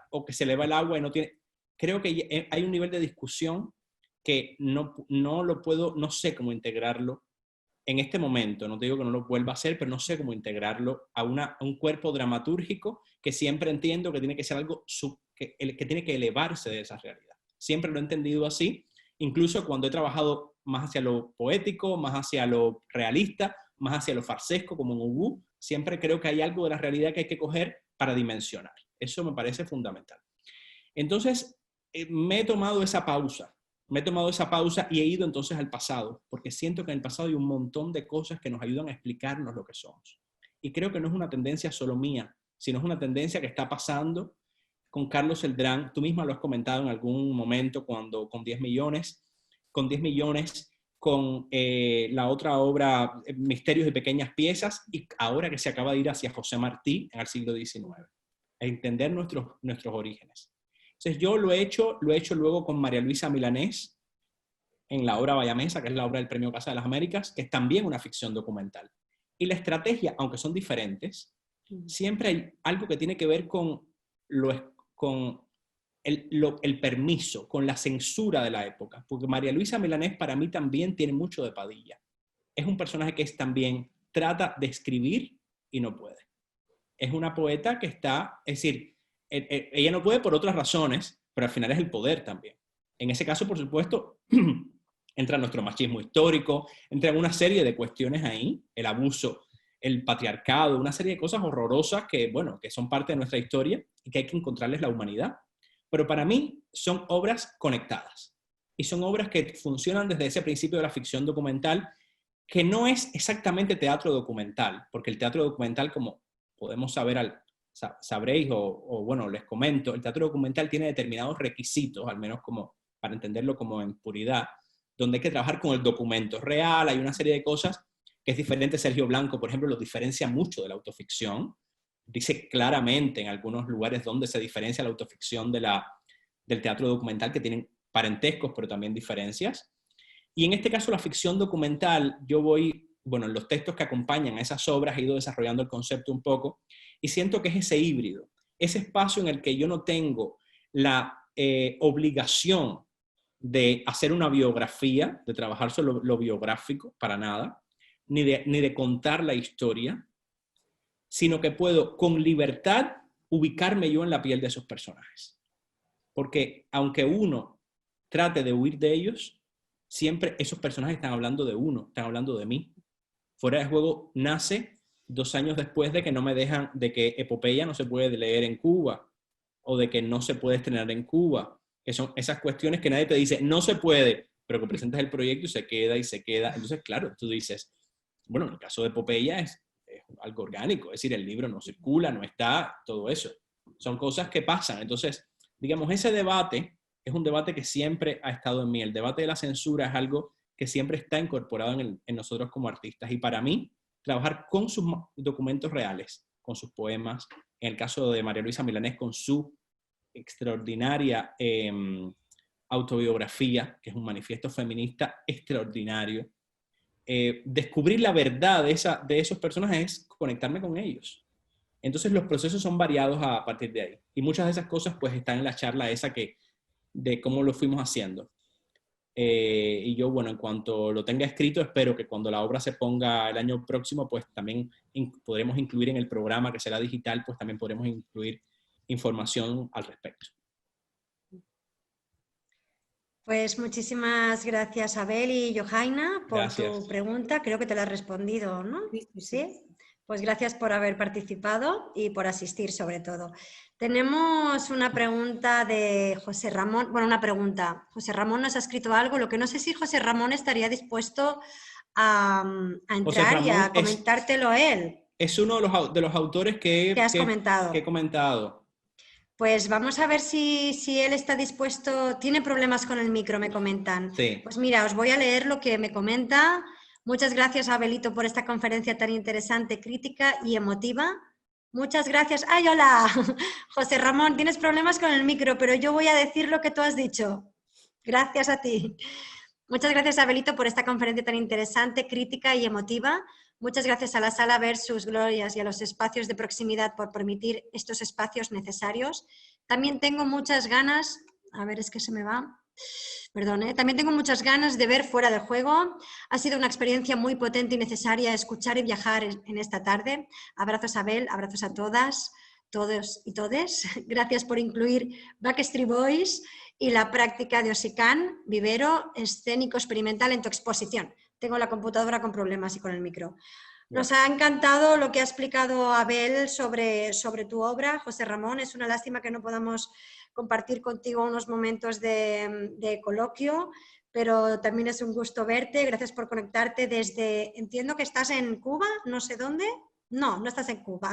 o que se le va el agua y no tiene. Creo que hay un nivel de discusión que no sé cómo integrarlo en este momento. No te digo que no lo vuelva a hacer, pero no sé cómo integrarlo a un cuerpo dramatúrgico que siempre entiendo que tiene que ser algo que tiene que elevarse de esa realidad. Siempre lo he entendido así, incluso cuando he trabajado más hacia lo poético, más hacia lo realista, más hacia lo farsesco, como en Ubú. Siempre creo que hay algo de la realidad que hay que coger para dimensionar. Eso me parece fundamental. Entonces, me he tomado esa pausa y he ido entonces al pasado, porque siento que en el pasado hay un montón de cosas que nos ayudan a explicarnos lo que somos. Y creo que no es una tendencia solo mía, sino es una tendencia que está pasando con Carlos Celdrán. Tú misma lo has comentado en algún momento cuando con 10 millones, con la otra obra, Misterios y Pequeñas Piezas, y ahora que se acaba de ir hacia José Martí en el siglo XIX, a entender nuestros orígenes. Entonces yo lo he hecho luego con María Luisa Milanés, en la obra Bayamesa, que es la obra del Premio Casa de las Américas, que es también una ficción documental. Y la estrategia, aunque son diferentes, siempre hay algo que tiene que ver con el permiso, con la censura de la época, porque María Luisa Milanés para mí también tiene mucho de Padilla. Es un personaje que también trata de escribir y no puede. Es una poeta que es decir, ella no puede por otras razones, pero al final es el poder también. En ese caso, por supuesto, entra nuestro machismo histórico, entra una serie de cuestiones ahí, el abuso, el patriarcado, una serie de cosas horrorosas que son parte de nuestra historia y que hay que encontrarles la humanidad. Pero para mí son obras conectadas y son obras que funcionan desde ese principio de la ficción documental, que no es exactamente teatro documental, porque el teatro documental, como podemos sabréis o les comento, el teatro documental tiene determinados requisitos, al menos como para entenderlo como en puridad, donde hay que trabajar con el documento real, hay una serie de cosas que es diferente. Sergio Blanco, por ejemplo, lo diferencia mucho de la autoficción. Dice claramente en algunos lugares donde se diferencia la autoficción del teatro documental, que tienen parentescos, pero también diferencias. Y en este caso, la ficción documental, en los textos que acompañan a esas obras he ido desarrollando el concepto un poco, y siento que es ese híbrido, ese espacio en el que yo no tengo la obligación de hacer una biografía, de trabajar sobre lo biográfico, para nada, ni de contar la historia, sino que puedo con libertad ubicarme yo en la piel de esos personajes. Porque aunque uno trate de huir de ellos, siempre esos personajes están hablando de uno, están hablando de mí. Fuera de Juego nace 2 años después de que no me dejan, de que Epopeya no se puede leer en Cuba, o de que no se puede estrenar en Cuba, que son esas cuestiones que nadie te dice, no se puede, pero que presentas el proyecto y se queda. Entonces, claro, tú dices, en el caso de Epopeya es algo orgánico, es decir, el libro no circula, no está, todo eso. Son cosas que pasan. Entonces, digamos, ese debate es un debate que siempre ha estado en mí. El debate de la censura es algo que siempre está incorporado en nosotros como artistas. Y para mí, trabajar con sus documentos reales, con sus poemas, en el caso de María Luisa Milanés, con su extraordinaria autobiografía, que es un manifiesto feminista extraordinario. Descubrir la verdad de esos personajes es conectarme con ellos. Entonces los procesos son variados a partir de ahí. Y muchas de esas cosas pues están en la charla esa de cómo lo fuimos haciendo. Y yo, bueno, en cuanto lo tenga escrito, espero que cuando la obra se ponga el año próximo, pues también podremos incluir en el programa que será digital, pues también podremos incluir información al respecto. Pues muchísimas gracias, Abel y Johaina, por tu pregunta. Creo que te la he respondido, ¿no? Sí. Pues gracias por haber participado y por asistir, sobre todo. Tenemos una pregunta de José Ramón. Bueno, una pregunta. José Ramón nos ha escrito algo. Lo que no sé si José Ramón estaría dispuesto a entrar y a comentártelo a él. Es uno de los autores que he comentado. Pues vamos a ver si él está dispuesto. Tiene problemas con el micro, me comentan. Sí. Pues mira, os voy a leer lo que me comenta. Muchas gracias, Abelito, por esta conferencia tan interesante, crítica y emotiva. Muchas gracias. ¡Ay, hola! José Ramón, tienes problemas con el micro, pero yo voy a decir lo que tú has dicho. Gracias a ti. Muchas gracias, Abelito, por esta conferencia tan interesante, crítica y emotiva. Muchas gracias a la Sala Versus Glorias y a los espacios de proximidad por permitir estos espacios necesarios. También tengo muchas ganas, a ver, es que se me va, perdón, también tengo muchas ganas de ver Fuera de Juego. Ha sido una experiencia muy potente y necesaria escuchar y viajar en esta tarde. Abrazos a Abel, abrazos a todas, todos y todes. Gracias por incluir Backstreet Boys y la práctica de Osican, vivero escénico experimental en tu exposición. Tengo la computadora con problemas y con el micro. Nos ha encantado lo que ha explicado Abel sobre tu obra, José Ramón. Es una lástima que no podamos compartir contigo unos momentos de coloquio, pero también es un gusto verte. Gracias por conectarte desde... Entiendo que estás en Cuba, no sé dónde. No estás en Cuba.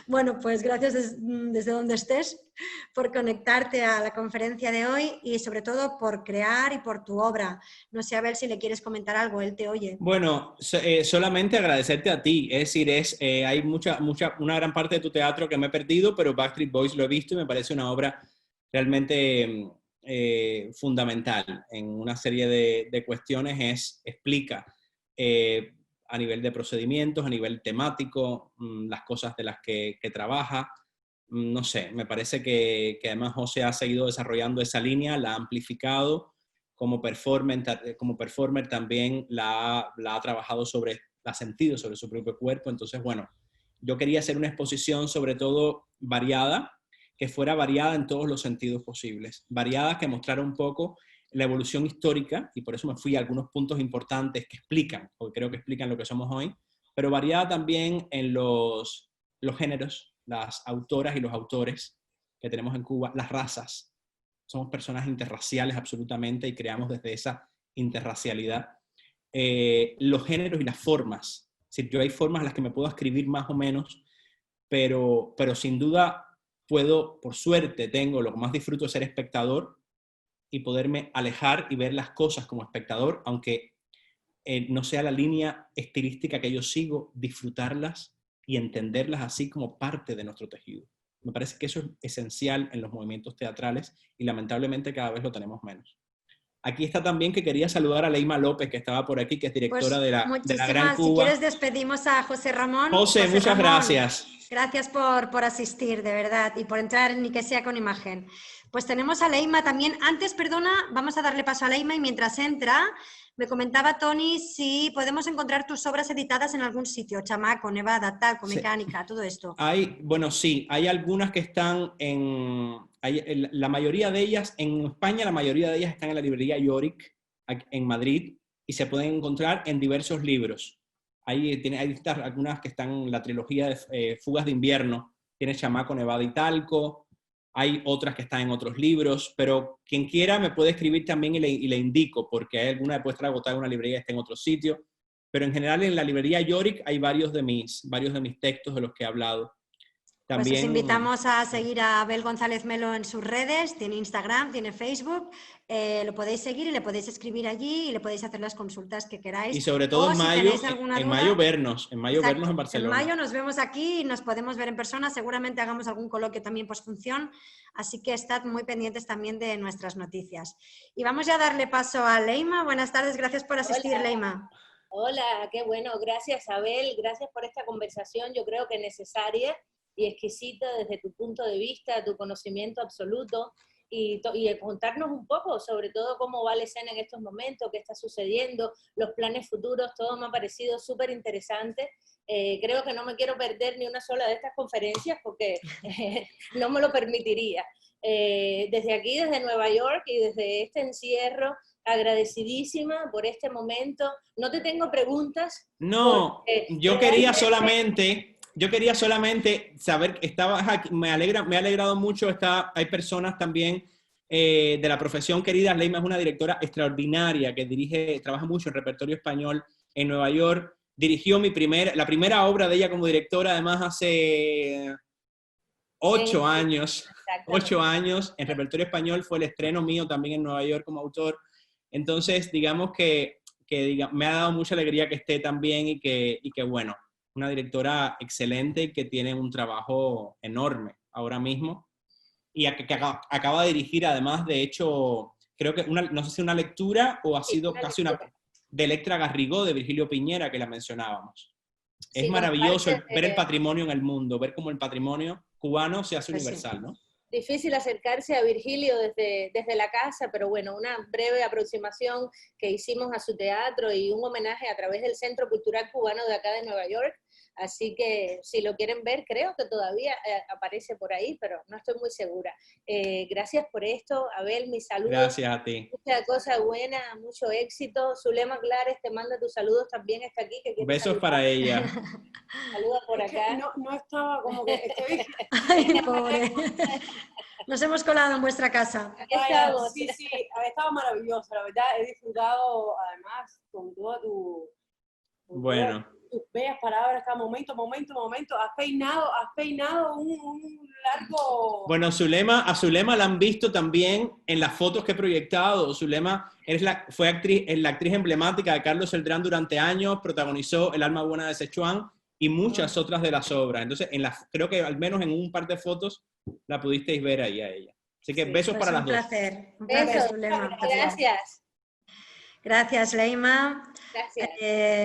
Bueno, pues gracias desde donde estés por conectarte a la conferencia de hoy y sobre todo por crear y por tu obra. No sé, Abel, si le quieres comentar algo, él te oye. Bueno, solamente agradecerte a ti. Es decir, hay una gran parte de tu teatro que me he perdido, pero Backstreet Boys lo he visto y me parece una obra realmente fundamental en una serie de cuestiones. Explica a nivel de procedimientos, a nivel temático, las cosas de las que trabaja. No sé, me parece que además José ha seguido desarrollando esa línea, la ha amplificado como performer también la ha trabajado la ha sentido sobre su propio cuerpo. Entonces, bueno, yo quería hacer una exposición sobre todo variada, que fuera variada en todos los sentidos posibles, variada, que mostrara un poco la evolución histórica, y por eso me fui a algunos puntos importantes que explican, porque creo que explican lo que somos hoy, pero variada también en los géneros, las autoras y los autores que tenemos en Cuba, las razas. Somos personas interraciales absolutamente y creamos desde esa interracialidad. Los géneros y las formas. Es decir, yo hay formas en las que me puedo escribir más o menos, pero sin duda puedo, por suerte, lo que más disfruto es ser espectador y poderme alejar y ver las cosas como espectador, aunque no sea la línea estilística que yo sigo, disfrutarlas y entenderlas así como parte de nuestro tejido. Me parece que eso es esencial en los movimientos teatrales y lamentablemente cada vez lo tenemos menos. Aquí está también que quería saludar a Leima López, que estaba por aquí, que es directora de la Gran Cuba. Si quieres despedimos a José Ramón. José, muchas gracias. Gracias por asistir, de verdad, y por entrar, ni que sea con imagen. Pues tenemos a Leima también. Antes, perdona, vamos a darle paso a Leima y mientras entra, me comentaba Tony si podemos encontrar tus obras editadas en algún sitio, Chamaco, Nevada, Talco, Mecánica, sí. Todo esto. Sí, hay algunas que están la mayoría de ellas, en España, la mayoría de ellas están en la librería Yorick, en Madrid, y se pueden encontrar en diversos libros. Hay algunas que están en la trilogía de Fugas de Invierno, tiene Chamaco, Nevada y Talco. Hay otras que están en otros libros, pero quien quiera me puede escribir también y le indico, porque hay alguna que puede estar agotada en una librería y está en otro sitio. pero en general en la librería Yorick hay varios de mis textos de los que he hablado. También, pues os invitamos a seguir a Abel González Melo en sus redes, tiene Instagram, tiene Facebook, lo podéis seguir y le podéis escribir allí y le podéis hacer las consultas que queráis. y sobre todo en mayo, Exacto, vernos en Barcelona. En mayo nos vemos aquí y nos podemos ver en persona, seguramente hagamos algún coloquio también posfunción, así que estad muy pendientes también de nuestras noticias. Y vamos ya a darle paso a Leima. Buenas tardes, gracias por asistir. Hola. Leima. Hola, qué bueno, gracias Abel, gracias por esta conversación, yo creo que necesaria y exquisita desde tu punto de vista, tu conocimiento absoluto, y contarnos un poco sobre todo cómo va la escena en estos momentos, qué está sucediendo, los planes futuros, todo me ha parecido súper interesante. Creo que no me quiero perder ni una sola de estas conferencias porque no me lo permitiría. Desde aquí, desde Nueva York y desde este encierro, agradecidísima por este momento. No te tengo preguntas. No, yo quería solamente saber, me ha alegrado mucho, hay personas también de la profesión querida. Leima es una directora extraordinaria que trabaja mucho en repertorio español en Nueva York. Dirigió la primera obra de ella como directora, además hace 8 años. 8 años en repertorio español, fue el estreno mío también en Nueva York como autor. Entonces, digamos que me ha dado mucha alegría que esté también y que bueno, una directora excelente y que tiene un trabajo enorme ahora mismo. Y que acaba de dirigir, además, de hecho, creo que no sé si una lectura o ha sido casi una de Electra Garrigó, de Virgilio Piñera, que la mencionábamos. Es maravilloso ver el patrimonio en el mundo, ver cómo el patrimonio cubano se hace universal, ¿no? Difícil acercarse a Virgilio desde la casa, pero bueno, una breve aproximación que hicimos a su teatro y un homenaje a través del Centro Cultural Cubano de acá de Nueva York. Así que si lo quieren ver, creo que todavía aparece por ahí, pero no estoy muy segura. Gracias por esto, Abel, mis saludos. Gracias a ti. Mucha cosa buena, mucho éxito. Zulema Clares te manda tus saludos, también está aquí. Que besos saludar. Para ella. Saluda por acá. No estaba como que estoy... Ay, pobre. Nos hemos colado en vuestra casa. Sí, estaba maravilloso, la verdad, he disfrutado además con toda bueno. Tus bellas palabras, cada momento, has peinado un largo... Bueno, a Zulema la han visto también en las fotos que he proyectado. Zulema fue la actriz emblemática de Carlos Celdrán durante años, protagonizó El alma buena de Sichuan y muchas otras de las obras. Entonces, creo que al menos en un par de fotos la pudisteis ver ahí a ella. Así que besos para las dos. Un placer, Zulema. Gracias. Gracias, Leima. Gracias.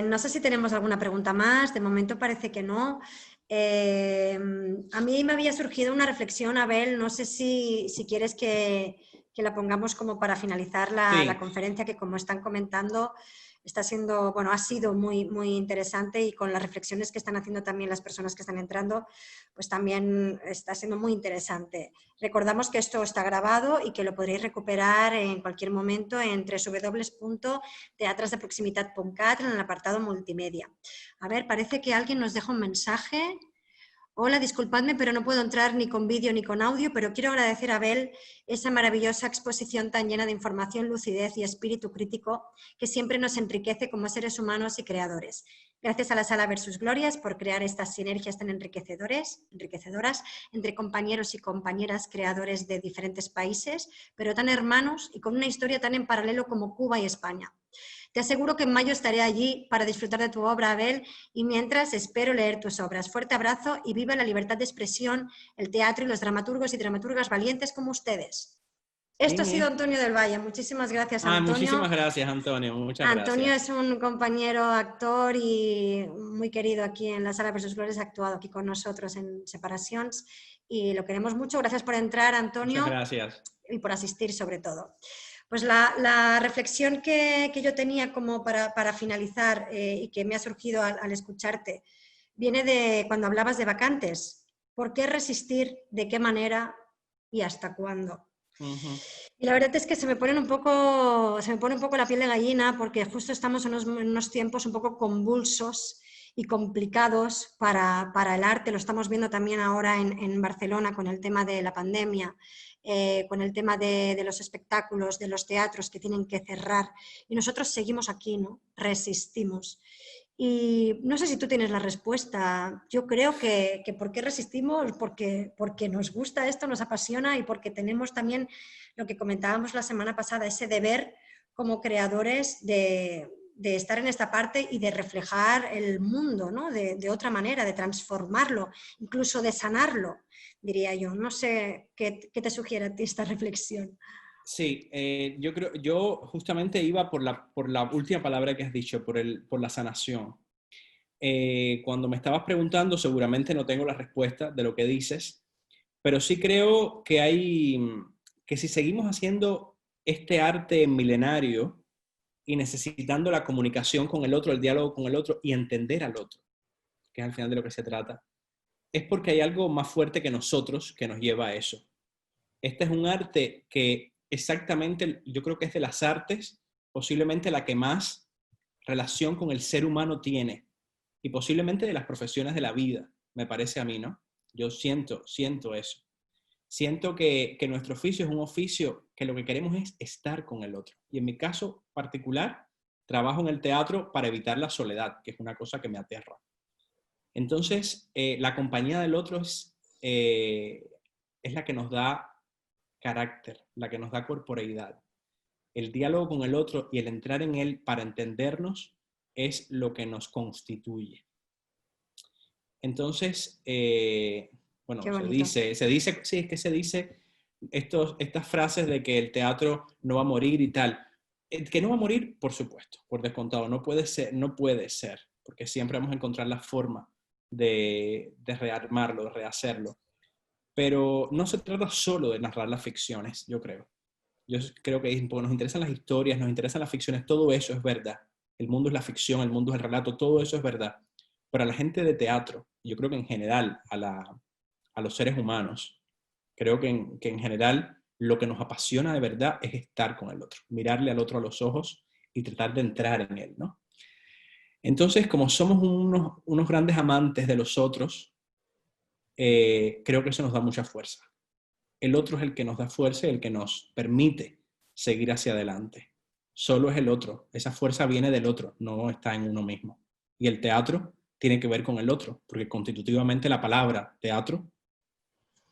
No sé si tenemos alguna pregunta más, de momento parece que no. A mí me había surgido una reflexión, Abel, no sé si quieres que la pongamos como para finalizar la conferencia, que como están comentando, está siendo, bueno, ha sido muy, muy interesante y con las reflexiones que están haciendo también las personas que están entrando, pues también está siendo muy interesante. Recordamos que esto está grabado y que lo podréis recuperar en cualquier momento en www.teatrasdeproximitat.cat en el apartado multimedia. A ver, parece que alguien nos deja un mensaje. Hola, disculpadme, pero no puedo entrar ni con vídeo ni con audio, pero quiero agradecer a Abel esa maravillosa exposición tan llena de información, lucidez y espíritu crítico que siempre nos enriquece como seres humanos y creadores. Gracias a la Sala Versus Glorias por crear estas sinergias tan enriquecedoras entre compañeros y compañeras creadores de diferentes países, pero tan hermanos y con una historia tan en paralelo como Cuba y España. Te aseguro que en mayo estaré allí para disfrutar de tu obra, Abel, y mientras espero leer tus obras. Fuerte abrazo y viva la libertad de expresión, el teatro y los dramaturgos y dramaturgas valientes como ustedes. Esto ha sido Antonio del Valle. Muchísimas gracias, Antonio. Muchísimas gracias, Antonio. Muchas gracias. Antonio es un compañero actor y muy querido aquí en la Sala Versus Glorias, ha actuado aquí con nosotros en Separacions y lo queremos mucho. Gracias por entrar, Antonio. Muchas gracias. Y por asistir, sobre todo. Pues la reflexión que yo tenía como para finalizar y que me ha surgido al escucharte, viene de cuando hablabas de vacantes. ¿Por qué resistir? ¿De qué manera? ¿Y hasta cuándo? Y la verdad es que se me pone un poco la piel de gallina porque justo estamos en unos tiempos un poco convulsos y complicados para el arte. Lo estamos viendo también ahora en Barcelona con el tema de la pandemia. con el tema de los espectáculos, de los teatros que tienen que cerrar. Y nosotros seguimos aquí, ¿no? Resistimos. Y no sé si tú tienes la respuesta. Yo creo que ¿por qué resistimos? Porque nos gusta esto, nos apasiona y porque tenemos también lo que comentábamos la semana pasada, ese deber como creadores de estar en esta parte y de reflejar el mundo, ¿no? De otra manera, de transformarlo, incluso de sanarlo, diría yo. No sé qué te sugiere a ti esta reflexión. Sí, yo justamente iba por la última palabra que has dicho, por la sanación. Cuando me estabas preguntando, seguramente no tengo la respuesta de lo que dices, pero sí creo que si seguimos haciendo este arte milenario y necesitando la comunicación con el otro, el diálogo con el otro y entender al otro, que es al final de lo que se trata, es porque hay algo más fuerte que nosotros que nos lleva a eso. Este es un arte que exactamente, yo creo que es de las artes, posiblemente la que más relación con el ser humano tiene y posiblemente de las profesiones de la vida, me parece a mí, ¿no? Yo siento eso. Siento que nuestro oficio es un oficio que lo que queremos es estar con el otro. Y en mi caso particular, trabajo en el teatro para evitar la soledad, que es una cosa que me aterra. Entonces, la compañía del otro es la que nos da carácter, la que nos da corporeidad. El diálogo con el otro y el entrar en él para entendernos es lo que nos constituye. Entonces, bueno, se dice, sí, es que se dice estas frases de que el teatro no va a morir y tal. Que no va a morir, por supuesto, por descontado, no puede ser, porque siempre vamos a encontrar la forma de rearmarlo, de rehacerlo. Pero no se trata solo de narrar las ficciones, yo creo. Yo creo que nos interesan las historias, nos interesan las ficciones, todo eso es verdad. El mundo es la ficción, el mundo es el relato, todo eso es verdad. Pero a la gente de teatro, yo creo que en general a los seres humanos, creo que en general lo que nos apasiona de verdad es estar con el otro, mirarle al otro a los ojos y tratar de entrar en él, ¿no? Entonces, como somos unos grandes amantes de los otros, creo que eso nos da mucha fuerza. El otro es el que nos da fuerza y el que nos permite seguir hacia adelante. Solo es el otro. Esa fuerza viene del otro, no está en uno mismo. Y el teatro tiene que ver con el otro, porque constitutivamente la palabra teatro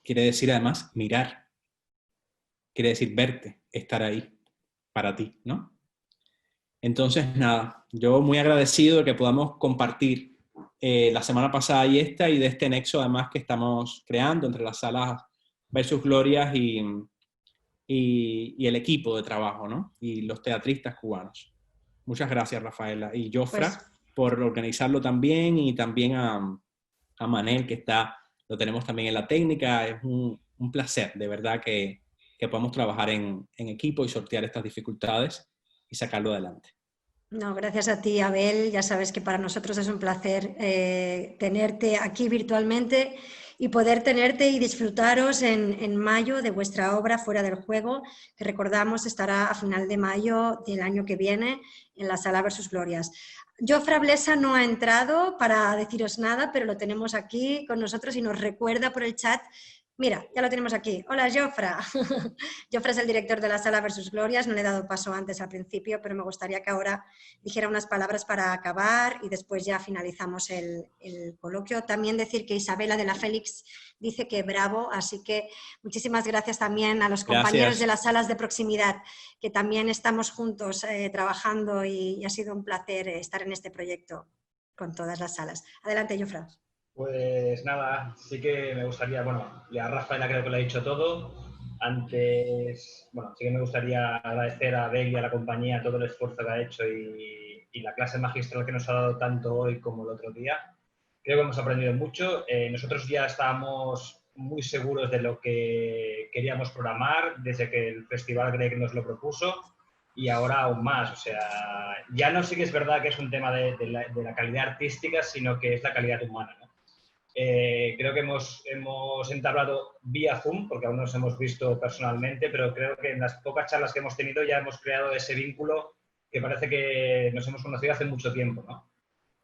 quiere decir además mirar. Quiere decir verte, estar ahí, para ti, ¿no? Entonces, nada, yo muy agradecido de que podamos compartir la semana pasada y de este nexo además que estamos creando entre las salas Versus Glorias y el equipo de trabajo, ¿no? Y los teatristas cubanos. Muchas gracias, Rafaela. Y Jofra, por organizarlo también, y también a Manel, que lo tenemos también en la técnica. Es un placer, de verdad, que podamos trabajar en equipo y sortear estas dificultades y sacarlo adelante. No, gracias a ti, Abel. Ya sabes que para nosotros es un placer tenerte aquí virtualmente y poder tenerte y disfrutaros en mayo de vuestra obra Fuera del Juego, que recordamos estará a final de mayo del año que viene en la Sala Versus Glorias. Jofra Blesa no ha entrado para deciros nada, pero lo tenemos aquí con nosotros y nos recuerda por el chat. Mira, ya lo tenemos aquí. Hola, Jofra. Jofra es el director de la Sala Versus Glorias. No le he dado paso antes al principio, pero me gustaría que ahora dijera unas palabras para acabar y después ya finalizamos el coloquio. También decir que Isabela de la Félix dice que bravo, así que muchísimas gracias también a los compañeros de las salas de proximidad, que también estamos juntos trabajando y ha sido un placer estar en este proyecto con todas las salas. Adelante, Jofra. Pues nada, sí que me gustaría, a Rafaela creo que lo ha dicho todo. Antes, sí que me gustaría agradecer a Abel y a la compañía todo el esfuerzo que ha hecho y la clase magistral que nos ha dado tanto hoy como el otro día. Creo que hemos aprendido mucho. Nosotros ya estábamos muy seguros de lo que queríamos programar desde que el Festival Grec nos lo propuso y ahora aún más. O sea, ya no sí que es verdad que es un tema de la calidad artística, sino que es la calidad humana, ¿no? Creo que hemos entablado vía Zoom, porque aún no nos hemos visto personalmente, pero creo que en las pocas charlas que hemos tenido ya hemos creado ese vínculo que parece que nos hemos conocido hace mucho tiempo, ¿no?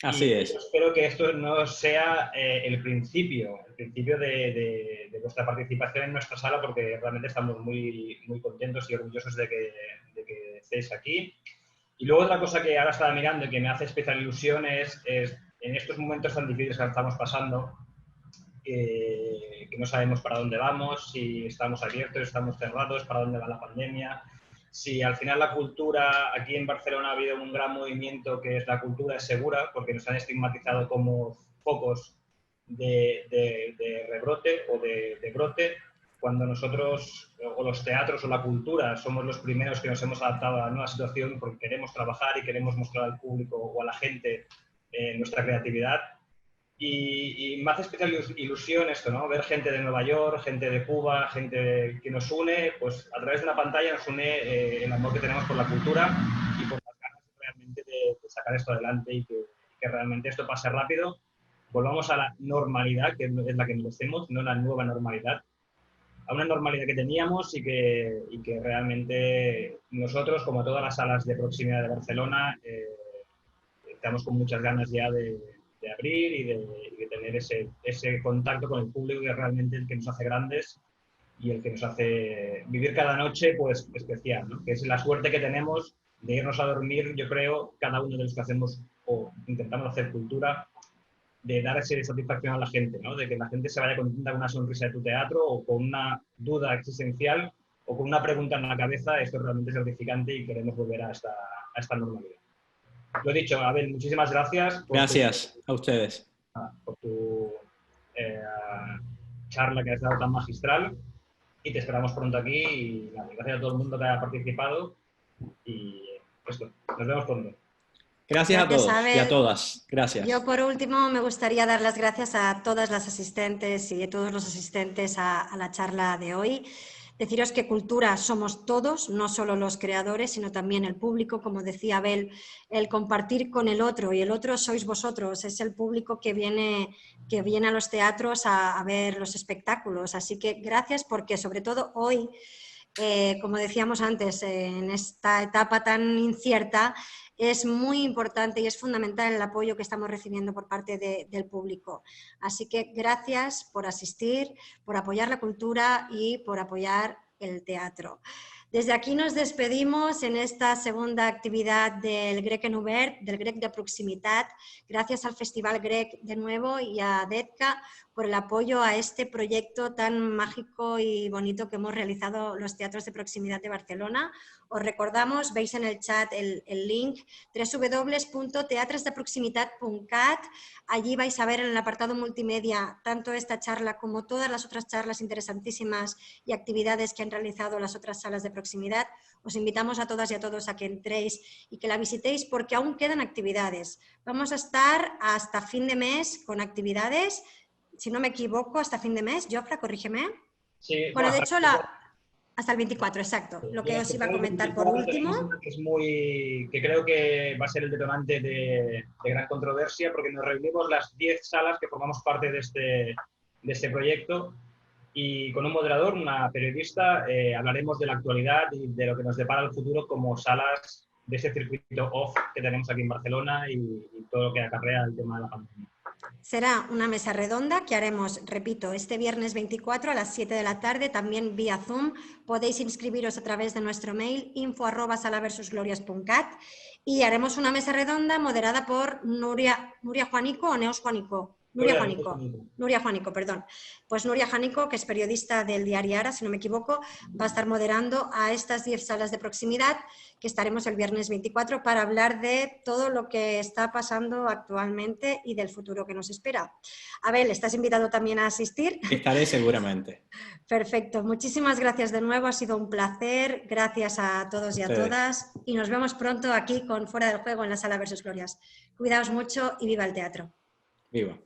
Así es. Espero que esto no sea el principio de vuestra participación en nuestra sala, porque realmente estamos muy, muy contentos y orgullosos de que estéis aquí. Y luego otra cosa que ahora estaba mirando y que me hace especial ilusión es en estos momentos tan difíciles que estamos pasando, que no sabemos para dónde vamos, si estamos abiertos, estamos cerrados, para dónde va la pandemia. Si al final la cultura, aquí en Barcelona ha habido un gran movimiento que es la cultura es segura, porque nos han estigmatizado como focos de rebrote o de brote, cuando nosotros, o los teatros o la cultura, somos los primeros que nos hemos adaptado a la nueva situación porque queremos trabajar y queremos mostrar al público o a la gente nuestra creatividad. Y me hace especial ilusión esto, ¿no? Ver gente de Nueva York, gente de Cuba, gente que nos une, pues a través de una pantalla nos une el amor que tenemos por la cultura y por las ganas realmente de sacar esto adelante y que realmente esto pase rápido. Volvamos a la normalidad, que es la que merecemos, no la nueva normalidad. A una normalidad que teníamos y que realmente nosotros, como todas las salas de proximidad de Barcelona, estamos con muchas ganas ya de abrir y de tener ese contacto con el público, que es realmente el que nos hace grandes y el que nos hace vivir cada noche pues especial, ¿no? Que es la suerte que tenemos de irnos a dormir, yo creo, cada uno de los que hacemos o intentamos hacer cultura, de dar esa satisfacción a la gente, ¿no? De que la gente se vaya contenta con una sonrisa de tu teatro o con una duda existencial o con una pregunta en la cabeza. Esto realmente es gratificante y queremos volver a esta normalidad. Lo dicho, Abel, muchísimas gracias. Gracias a ustedes. Por tu charla que has dado tan magistral y te esperamos pronto aquí y nada, gracias a todo el mundo que haya participado y esto, nos vemos pronto. Gracias a todos y a todas. Gracias. Yo, por último, me gustaría dar las gracias a todas las asistentes y a todos los asistentes a la charla de hoy. Deciros que cultura somos todos, no solo los creadores, sino también el público. Como decía Abel, el compartir con el otro, y el otro sois vosotros, es el público que viene a los teatros a ver los espectáculos. Así que gracias, porque sobre todo hoy, como decíamos antes, en esta etapa tan incierta, es muy importante y es fundamental el apoyo que estamos recibiendo por parte del público. Así que gracias por asistir, por apoyar la cultura y por apoyar el teatro. Desde aquí nos despedimos en esta segunda actividad del Grec en Obert, del Grec de proximitat. Gracias al Festival Grec de nuevo y a DETCA por el apoyo a este proyecto tan mágico y bonito que hemos realizado los teatros de proximidad de Barcelona. Os recordamos, veis en el chat el link www.teatrosdeproximitat.cat. Allí vais a ver en el apartado multimedia tanto esta charla como todas las otras charlas interesantísimas y actividades que han realizado las otras salas de proximidad. Os invitamos a todas y a todos a que entréis y que la visitéis porque aún quedan actividades. Vamos a estar hasta fin de mes con actividades, si no me equivoco, hasta fin de mes. Jofre, corrígeme. Sí, bueno, de hecho, hasta el 24, exacto. Lo que os iba a comentar por último. Que creo que va a ser el detonante de gran controversia, porque nos reunimos las 10 salas que formamos parte de este proyecto y con un moderador, una periodista, hablaremos de la actualidad y de lo que nos depara el futuro como salas de ese circuito off que tenemos aquí en Barcelona y todo lo que acarrea el tema de la pandemia. Será una mesa redonda que haremos, repito, este viernes 24 a las 7 de la tarde, también vía Zoom. Podéis inscribiros a través de nuestro mail info@salaversusglorias.cat y haremos una mesa redonda moderada por Nuria Juanico o Neus Juanico. Nuria Juanico, perdón. Pues Nuria Juanico, que es periodista del diario Ara, si no me equivoco, va a estar moderando a estas 10 salas de proximidad que estaremos el viernes 24 para hablar de todo lo que está pasando actualmente y del futuro que nos espera. Abel, ¿estás invitado también a asistir? Estaré seguramente. Perfecto. Muchísimas gracias de nuevo. Ha sido un placer. Gracias a todos y a todas. Y nos vemos pronto aquí con Fuera del Juego en la Sala Versus Glorias. Cuidaos mucho y viva el teatro. Viva.